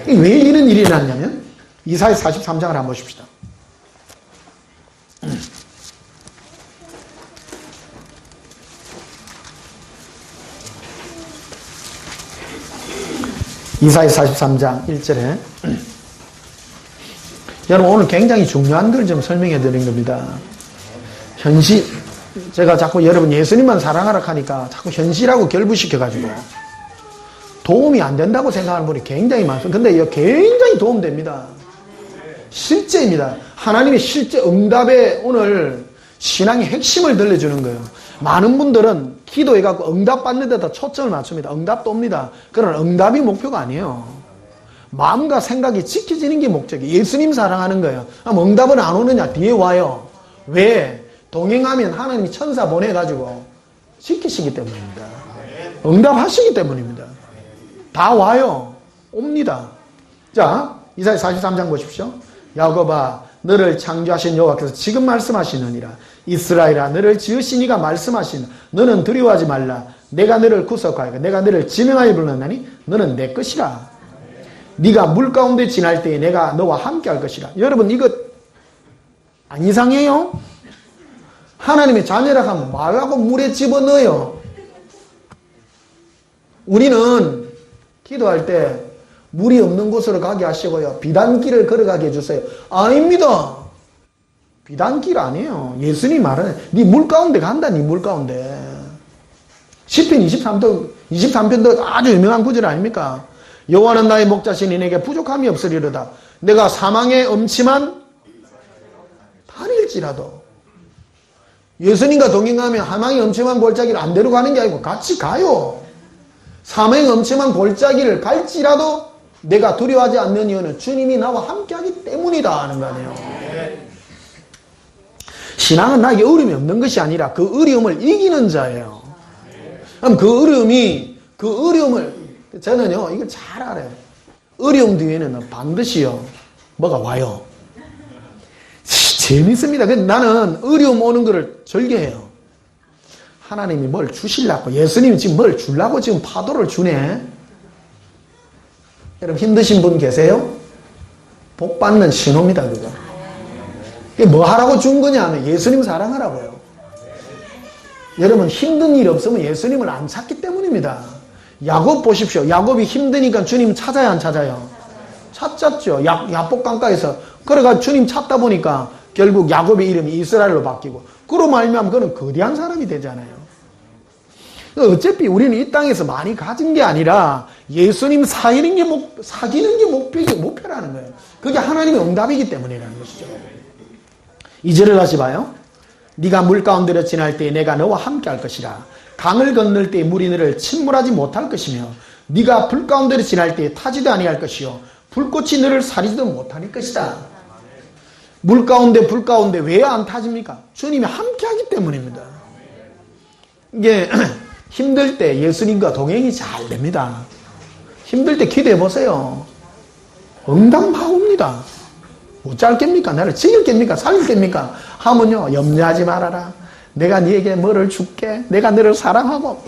왜 이런 일이 났냐면 이사야 43장을 한번 보십시다. 이사야 43장 1절에 여러분 오늘 굉장히 중요한 걸 좀 설명해 드린 겁니다. 현실, 제가 자꾸 여러분 예수님만 사랑하라 하니까 자꾸 현실하고 결부시켜가지고 도움이 안 된다고 생각하는 분이 굉장히 많습니다. 근데 이거 굉장히 도움됩니다. 실제입니다. 하나님의 실제 응답에 오늘 신앙의 핵심을 들려주는 거예요. 많은 분들은 기도해갖고 응답받는 데다 초점을 맞춥니다. 응답도 옵니다. 그러나 응답이 목표가 아니에요. 마음과 생각이 지켜지는 게 목적이에요. 예수님 사랑하는 거예요. 그럼 응답은 안 오느냐? 뒤에 와요. 왜? 동행하면 하나님이 천사 보내가지고 지키시기 때문입니다. 응답하시기 때문입니다. 다 와요. 옵니다. 자, 이사야 43장 보십시오. 야곱아, 너를 창조하신 여호와께서 지금 말씀하시느니라. 이스라엘아, 너를 지으신 이가 말씀하시는 너는 두려워하지 말라. 내가 너를 구속하여 내가 너를 지명하여 불렀나니 너는 내 것이라. 네가 물 가운데 지날 때에 내가 너와 함께 할 것이라. 여러분 이거 안 이상해요? 하나님의 자녀라 하면 말하고 물에 집어넣어요. 우리는 기도할 때 물이 없는 곳으로 가게 하시고요. 비단길을 걸어가게 해주세요. 아닙니다. 비단길 아니에요. 예수님 말은 네 물 가운데 간다. 네 물 가운데. 시편 23편도 아주 유명한 구절 아닙니까? 여호와는 나의 목자시니 내게 부족함이 없으리로다. 내가 사망의 엄침한 다닐지라도. 예수님과 동행하면 사망의 엄침한 골짜기를 안 데려가는 게 아니고 같이 가요. 사망의 엄침한 골짜기를 갈지라도 내가 두려워하지 않는 이유는 주님이 나와 함께하기 때문이다 하는 거 아니에요. 신앙은 나에게 어려움이 없는 것이 아니라 그 어려움을 이기는 자예요. 그럼 그 어려움을 저는요 이걸 잘 알아요. 어려움 뒤에는 반드시요 뭐가 와요. 재밌습니다. 나는 어려움 오는 거를 즐겨해요. 하나님이 뭘 주시려고, 예수님이 지금 뭘 주려고 지금 파도를 주네. 여러분 힘드신 분 계세요? 복 받는 신호입니다. 그거. 이게 뭐 하라고 준 거냐 하면 예수님 사랑하라고요. 여러분 힘든 일이 없으면 예수님을 안 찾기 때문입니다. 야곱 보십시오. 야곱이 힘드니까 주님 찾아야 안 찾아요? 찾았죠. 야복 강가에서 그래가 주님 찾다 보니까 결국 야곱의 이름이 이스라엘로 바뀌고 그로 말미암아 그는 거대한 사람이 되잖아요. 어차피 우리는 이 땅에서 많이 가진 게 아니라 예수님 사귀는 게 목표라는 거예요. 그게 하나님의 응답이기 때문이라는 것이죠. 2절을 다시 봐요. 네가 물 가운데로 지날 때 내가 너와 함께 할 것이라. 강을 건널 때 물이 너를 침몰하지 못할 것이며 네가 불 가운데로 지날 때 타지도 아니할 것이요 불꽃이 너를 사리지도 못할 것이다. 물 가운데 불 가운데 왜 안 타집니까? 주님이 함께 하기 때문입니다. 이게 힘들 때 예수님과 동행이 잘 됩니다. 힘들 때 기도해 보세요. 응답하옵니다. 어쩔 겠습니까? 나를 지킬 겠습니까? 살릴 겠습니까? 하면요 염려하지 말아라. 내가 네게 뭐를 줄게. 내가 너를 사랑하고.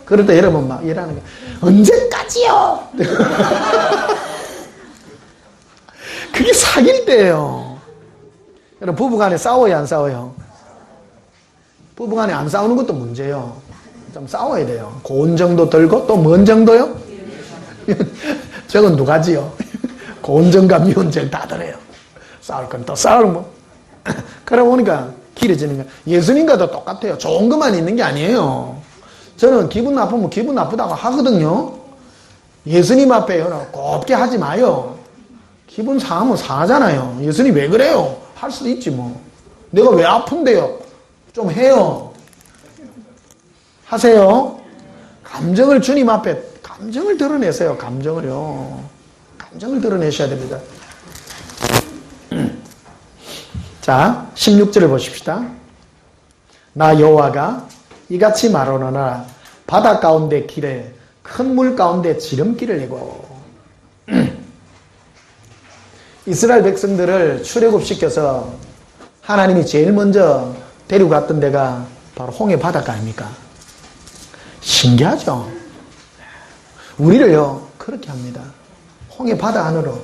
그럴 때 여러분 막 이러는 거예요. 언제까지요? 그게 사귈 때예요. 여러분 부부간에 싸워요 안 싸워요? 부부간에 안 싸우는 것도 문제예요. 좀 싸워야 돼요. 고운 정도 들고 또 뭔 정도요? 저건 두 가지요. 고운 정과 미운 정 다 들어요. 싸울 건 또 싸우고. 그러다 보니까 길어지는 거예요. 예수님과도 똑같아요. 좋은 것만 있는 게 아니에요. 저는 기분 나쁘면 기분 나쁘다고 하거든요. 예수님 앞에 곱게 하지 마요. 기분 상하면 상하잖아요. 예수님 왜 그래요? 할 수도 있지 뭐. 내가 왜 아픈데요? 좀 해요. 하세요. 감정을 주님 앞에 감정을 드러내세요. 감정을요. 감정을 드러내셔야 됩니다. 자, 16절을 보십시다. 나 여호와가 이같이 말하노라. 바다 가운데 길에 큰 물 가운데 지름길을 내고. 이스라엘 백성들을 출애굽시켜서 하나님이 제일 먼저 데리고 갔던 데가 바로 홍해 바닷가 아닙니까? 신기하죠? 우리를요 그렇게 합니다. 홍해 바다 안으로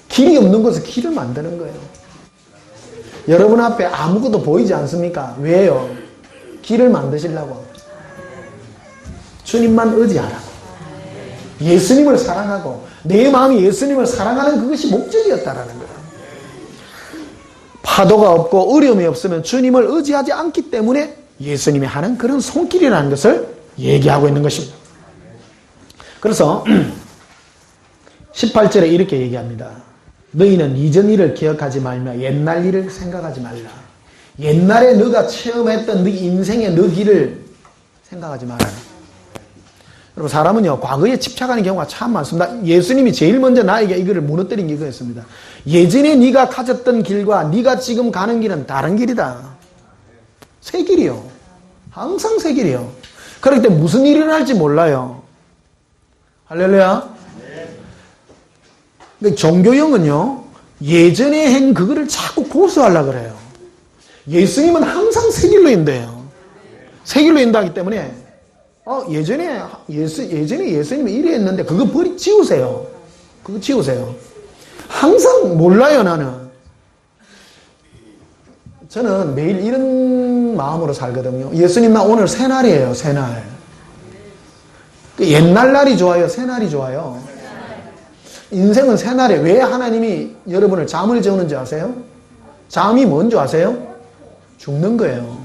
길이 없는 곳에 길을 만드는 거예요. 여러분 앞에 아무것도 보이지 않습니까? 왜요? 길을 만드시려고. 주님만 의지하라고. 예수님을 사랑하고 내 마음이 예수님을 사랑하는 그것이 목적이었다라는 거예요. 파도가 없고 어려움이 없으면 주님을 의지하지 않기 때문에 예수님이 하는 그런 손길이라는 것을 얘기하고 있는 것입니다. 그래서 18절에 이렇게 얘기합니다. 너희는 이전 일을 기억하지 말며 옛날 일을 생각하지 말라. 옛날에 너가 체험했던 네 인생의 너 길을 생각하지 말아라. 여러분 사람은요 과거에 집착하는 경우가 참 많습니다. 예수님이 제일 먼저 나에게 이거를 무너뜨린 게 이거였습니다. 예전에 네가 가졌던 길과 네가 지금 가는 길은 다른 길이다. 새 길이요. 항상 새 길이요. 그럴 때 무슨 일이 일어날지 몰라요. 할렐루야. 근데 종교형은요 예전에 한 그거를 자꾸 고수하려고 그래요. 예수님은 항상 새 길로 인대요. 새 길로 인도하기 때문에 예전에 예수님이 이래 했는데 그거 지우세요. 그거 지우세요. 항상 몰라요 나는. 저는 매일 이런 마음으로 살거든요. 예수님 나 오늘 새날이에요. 새날. 그 옛날 날이 좋아요? 새 날이 좋아요? 인생은 새 날에 왜 하나님이 여러분을 잠을 재우는지 아세요? 잠이 뭔지 아세요? 죽는 거예요.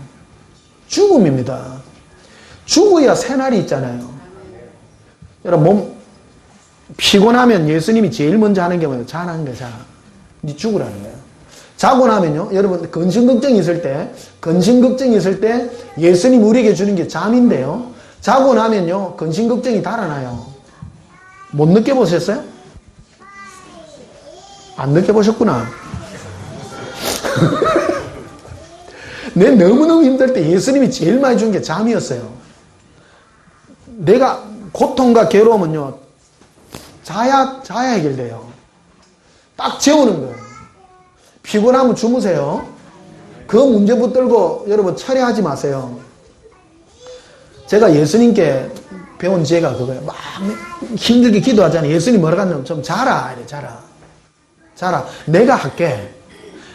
죽음입니다. 죽어야 새 날이 있잖아요. 여러분 몸 피곤하면 예수님이 제일 먼저 하는 게 뭐예요? 자는 거예요. 자. 네 죽으라는 거예요. 자고 나면요. 여러분 근심걱정이 있을 때 예수님 우리에게 주는 게 잠인데요. 자고 나면요. 근심걱정이 달아나요. 못 느껴보셨어요? 안 느껴보셨구나. 내 너무너무 힘들 때 예수님이 제일 많이 준 게 잠이었어요. 내가 고통과 괴로움은요. 자야 해결돼요. 딱 재우는 거예요. 피곤하면 주무세요. 그 문제 붙들고 여러분 철회하지 마세요. 제가 예수님께 배운 지혜가 그거예요. 막 힘들게 기도하잖아요. 예수님 뭐라고 하냐면 좀 자라. 이래 자라. 내가 할게.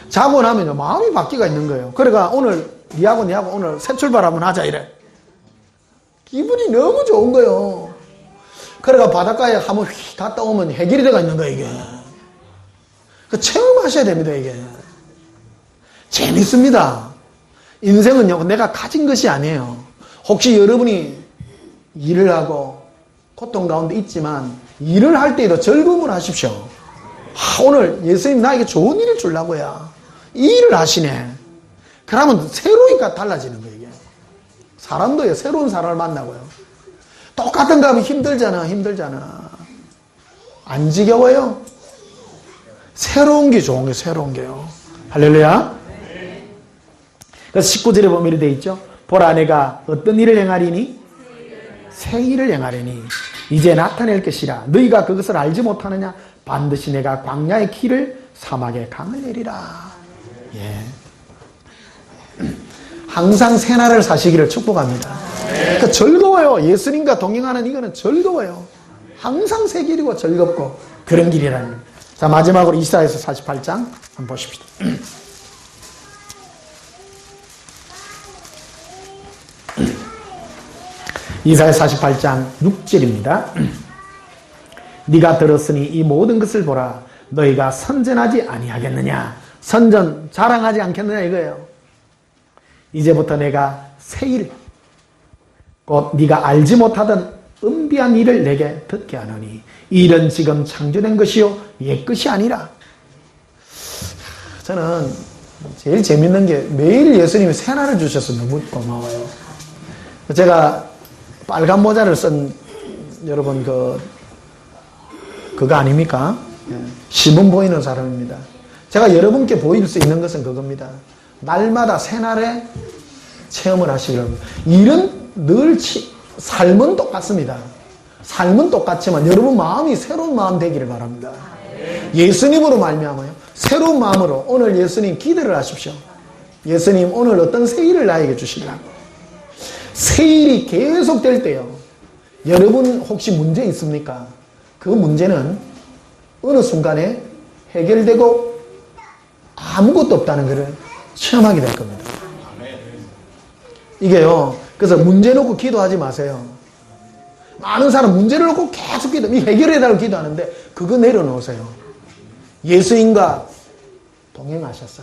자고 나면요. 마음이 바뀌가 있는 거예요. 그러니까 오늘 니하고 오늘 새 출발 한번 하자 이래. 기분이 너무 좋은 거예요. 그러니까 바닷가에 한번 휙 갔다 오면 해결이 돼가 있는 거예요, 이게. 그 체험하셔야 됩니다, 이게. 재밌습니다. 인생은요, 내가 가진 것이 아니에요. 혹시 여러분이 일을 하고 고통 가운데 있지만 일을 할 때에도 즐거움을 하십시오. 오늘 예수님 나에게 좋은 일을 주려고요. 이 일을 하시네. 그러면 새로이니까 달라지는 거예요, 이게. 사람도요, 새로운 사람을 만나고요. 똑같은 거 하면 힘들잖아. 안 지겨워요? 새로운 게 좋은 게 새로운 게요. 할렐루야. 그래서 19절에 보면 이렇게 되어 있죠. 보라 내가 어떤 일을 행하리니? 새 일을 행하리니 이제 나타낼 것이라. 너희가 그것을 알지 못하느냐? 반드시 내가 광야의 길을 사막에 강을 내리라. 예. 항상 새날을 사시기를 축복합니다. 그러니까 즐거워요. 예수님과 동행하는 이거는 즐거워요. 항상 새 길이고 즐겁고 그런 길이라는 거예요. 자, 마지막으로 이사야서 48장 한번 보십시다. 이사야 48장 6절입니다. 네가 들었으니 이 모든 것을 보라. 너희가 선전하지 아니하겠느냐? 선전 자랑하지 않겠느냐 이거예요. 이제부터 내가 새 일, 곧 네가 알지 못하던 은비한 일을 내게 듣게 하노니 이 일은 지금 창조된 것이요 옛 것이 아니라. 저는 제일 재밌는 게 매일 예수님이 새날을 주셔서 너무 고마워요. 제가 빨간 모자를 쓴 여러분 그거 아닙니까? 신문 보이는 사람입니다. 제가 여러분께 보일 수 있는 것은 그겁니다. 날마다 새날에 체험을 하시기를 합니다. 일은 늘 삶은 똑같습니다. 삶은 똑같지만 여러분 마음이 새로운 마음 되기를 바랍니다. 예수님으로 말미암아요. 새로운 마음으로 오늘 예수님 기대를 하십시오. 예수님 오늘 어떤 새 일을 나에게 주시려고. 새 일이 계속 될 때요. 여러분 혹시 문제 있습니까? 그 문제는 어느 순간에 해결되고 아무것도 없다는 것을 체험하게 될 겁니다. 이게요. 그래서 문제 놓고 기도하지 마세요. 많은 사람 문제를 놓고 계속 해결해달라고 기도하는데 그거 내려놓으세요. 예수님과 동행하셨어.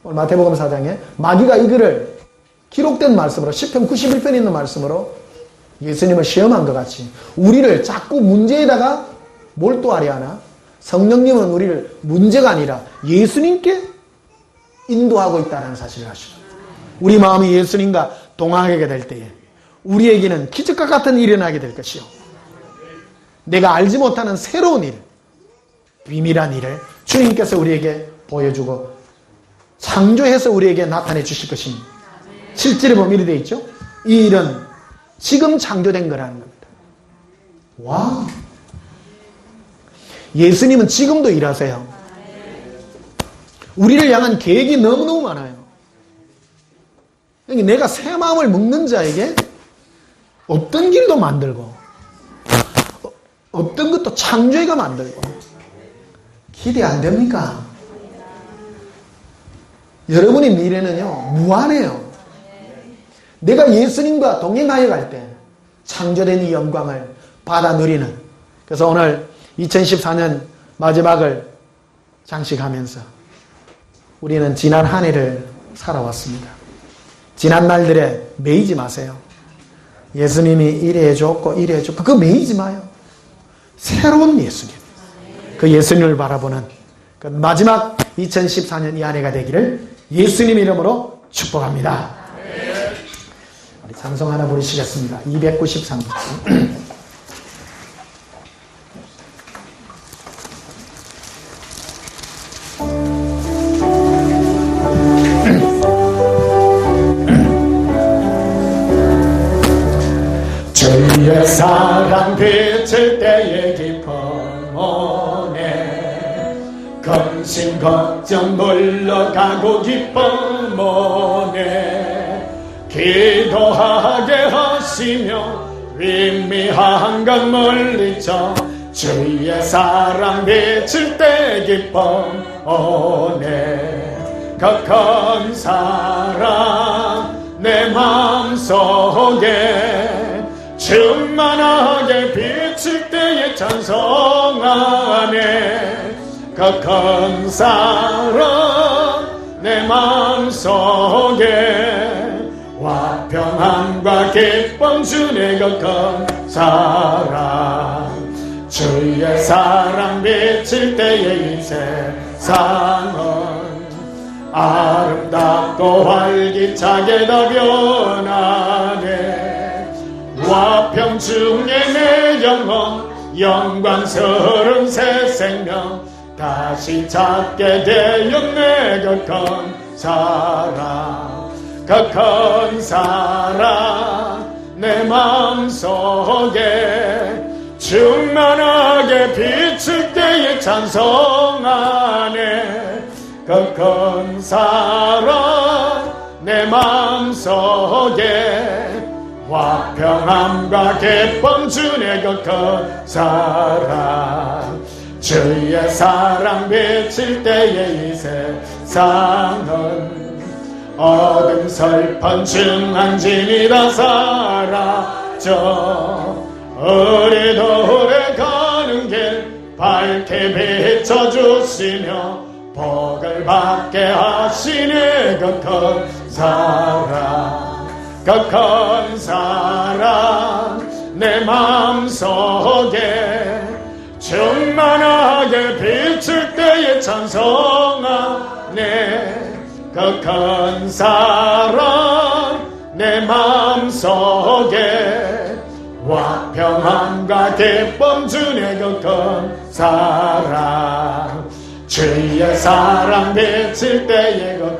오늘 마태복음 4장에 마귀가 이거를 기록된 말씀으로 시편 91편에 있는 말씀으로 예수님을 시험한 것 같이 우리를 자꾸 문제에다가 몰두하려 하나? 성령님은 우리를 문제가 아니라 예수님께 인도하고 있다는 사실을 아시죠. 우리 마음이 예수님과 동행하게 될 때에 우리에게는 기적과 같은 일이 일어나게 될 것이요. 내가 알지 못하는 새로운 일, 비밀한 일을 주님께서 우리에게 보여주고 창조해서 우리에게 나타내 주실 것입니다. 실제로 보면 이렇게 되어 있죠. 이 일은 지금 창조된 거라는 겁니다. 와, 예수님은 지금도 일하세요. 우리를 향한 계획이 너무너무 많아요. 내가 새 마음을 먹는 자에게 없던 길도 만들고 없던 것도 창조해가 만들고 기대 안 됩니까? 여러분의 미래는요 무한해요. 내가 예수님과 동행하여 갈 때 창조된 이 영광을 받아 누리는, 그래서 오늘 2014년 마지막을 장식하면서 우리는 지난 한 해를 살아왔습니다. 지난 날들에 매이지 마세요. 예수님이 이래 해줬고 이래 해줬고 그거 매이지 마요. 새로운 예수님, 그 예수님을 바라보는 그 마지막 2014년 이 한 해가 되기를 예수님 이름으로 축복합니다. 우리 찬송 하나 부르시겠습니다. 293번. 주의 사랑 비칠 때의 기쁨 오네, 근심 걱정 물러가고 기쁨 오네, 기도하게 하시며 위미한 것 물리쳐 주의 사랑 비칠 때 기쁨 오네, 그 큰 사랑 내 마음속에 충만하게 비칠 때에 찬송하네, 그 큰 사랑 내 마음속에 화평함과 기쁨 주네, 그 큰 사랑, 주의 사랑 비칠 때에 이 세상은 아름답고 활기차게 더 변하네, 화평 중에 내 영혼 영광스러운 새 생명 다시 찾게 되었네, 그 큰 사랑, 그 큰 사랑 내 마음속에 충만하게 비칠 때에 찬송하네, 그 큰 사랑 내 마음속에 화평함과 기쁨 주네, 그 큰 사랑, 주의 사랑 비칠 때에 이 세상은 어둠 슬픈 중한짐이 다 사라져 우리들의 가는 길 밝게 비춰주시며 복을 받게 하시네, 그 큰 사랑, 그 큰 사랑 내 마음속에 충만하게 비칠 때에 찬송하네, 그 큰 사랑 내 마음속에 화평함과 기쁨 주네, 그 큰 사랑, 주의 사랑 비칠 때에 그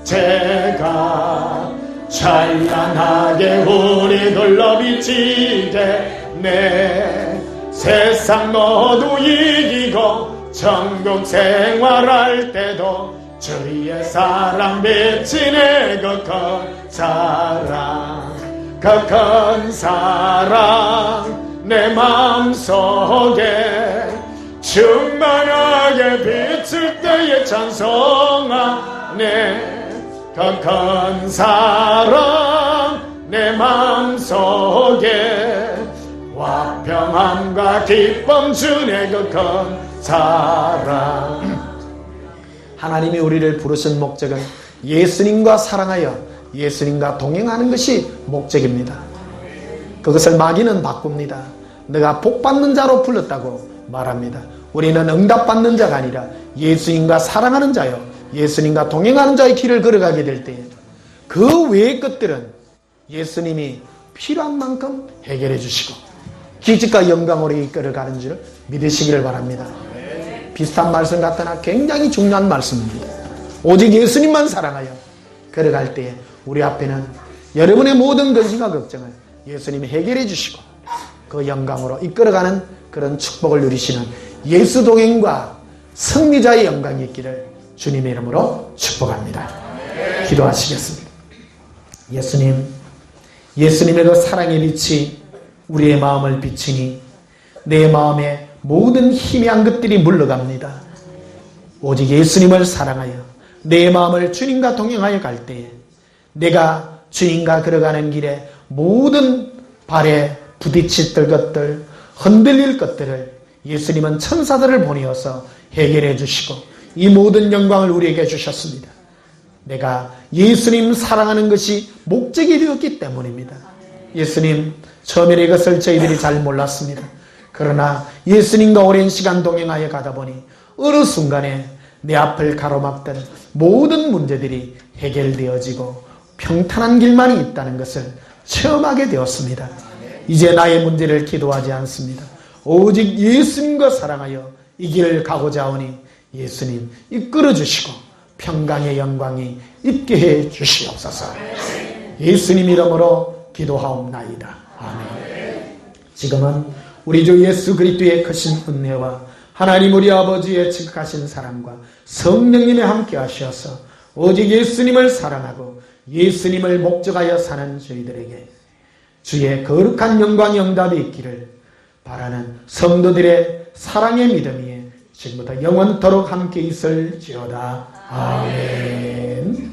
광채가 찬란하게 우리 둘러 비치게 내 세상 모두 이기고 천국 생활할 때도 주의 사랑 비치네, 그 큰 사랑, 그 큰 사랑 내 마음속에 충만하게 비칠 때에 찬송하네, 그 큰 사랑 내 마음속에 화평함과 기쁨 주네, 그 큰 사랑. 하나님이 우리를 부르신 목적은 예수님과 사랑하여 예수님과 동행하는 것이 목적입니다. 그것을 마귀는 바꿉니다. 내가 복받는 자로 불렀다고 말합니다. 우리는 응답받는 자가 아니라 예수님과 사랑하는 자요, 예수님과 동행하는 자의 길을 걸어가게 될 때에 그 외의 것들은 예수님이 필요한 만큼 해결해 주시고 기적과 영광으로 이끌어가는 줄 믿으시기를 바랍니다. 비슷한 말씀 같으나 굉장히 중요한 말씀입니다. 오직 예수님만 사랑하여 걸어갈 때에 우리 앞에는 여러분의 모든 근심과 걱정을 예수님이 해결해 주시고 그 영광으로 이끌어가는 그런 축복을 누리시는 예수 동행과 승리자의 영광이 있기를 주님의 이름으로 축복합니다. 기도하시겠습니다. 예수님, 예수님의 그 사랑의 빛이 우리의 마음을 비치니 내 마음에 모든 희미한 것들이 물러갑니다. 오직 예수님을 사랑하여 내 마음을 주님과 동행하여 갈 때에 내가 주님과 걸어가는 길에 모든 발에 부딪힐 것들, 흔들릴 것들을 예수님은 천사들을 보내어서 해결해 주시고 이 모든 영광을 우리에게 주셨습니다. 내가 예수님 사랑하는 것이 목적이 되었기 때문입니다. 예수님, 처음에 이것을 저희들이 잘 몰랐습니다. 그러나 예수님과 오랜 시간 동행하여 가다 보니 어느 순간에 내 앞을 가로막던 모든 문제들이 해결되어지고 평탄한 길만이 있다는 것을 체험하게 되었습니다. 이제 나의 문제를 기도하지 않습니다. 오직 예수님과 사랑하여 이 길을 가고자 하오니 예수님 이끌어 주시고 평강의 영광이 있게 해 주시옵소서. 예수님 이름으로 기도하옵나이다. 아멘. 지금은 우리 주 예수 그리스도의 크신 은혜와 하나님 우리 아버지의 지극하신 사랑과 성령님의 함께 하셔서 오직 예수님을 사랑하고 예수님을 목적하여 사는 저희들에게 주의 거룩한 영광의 응답이 있기를 바라는 성도들의 사랑의 믿음이 지금부터 영원토록 함께 있을지어다. 아멘.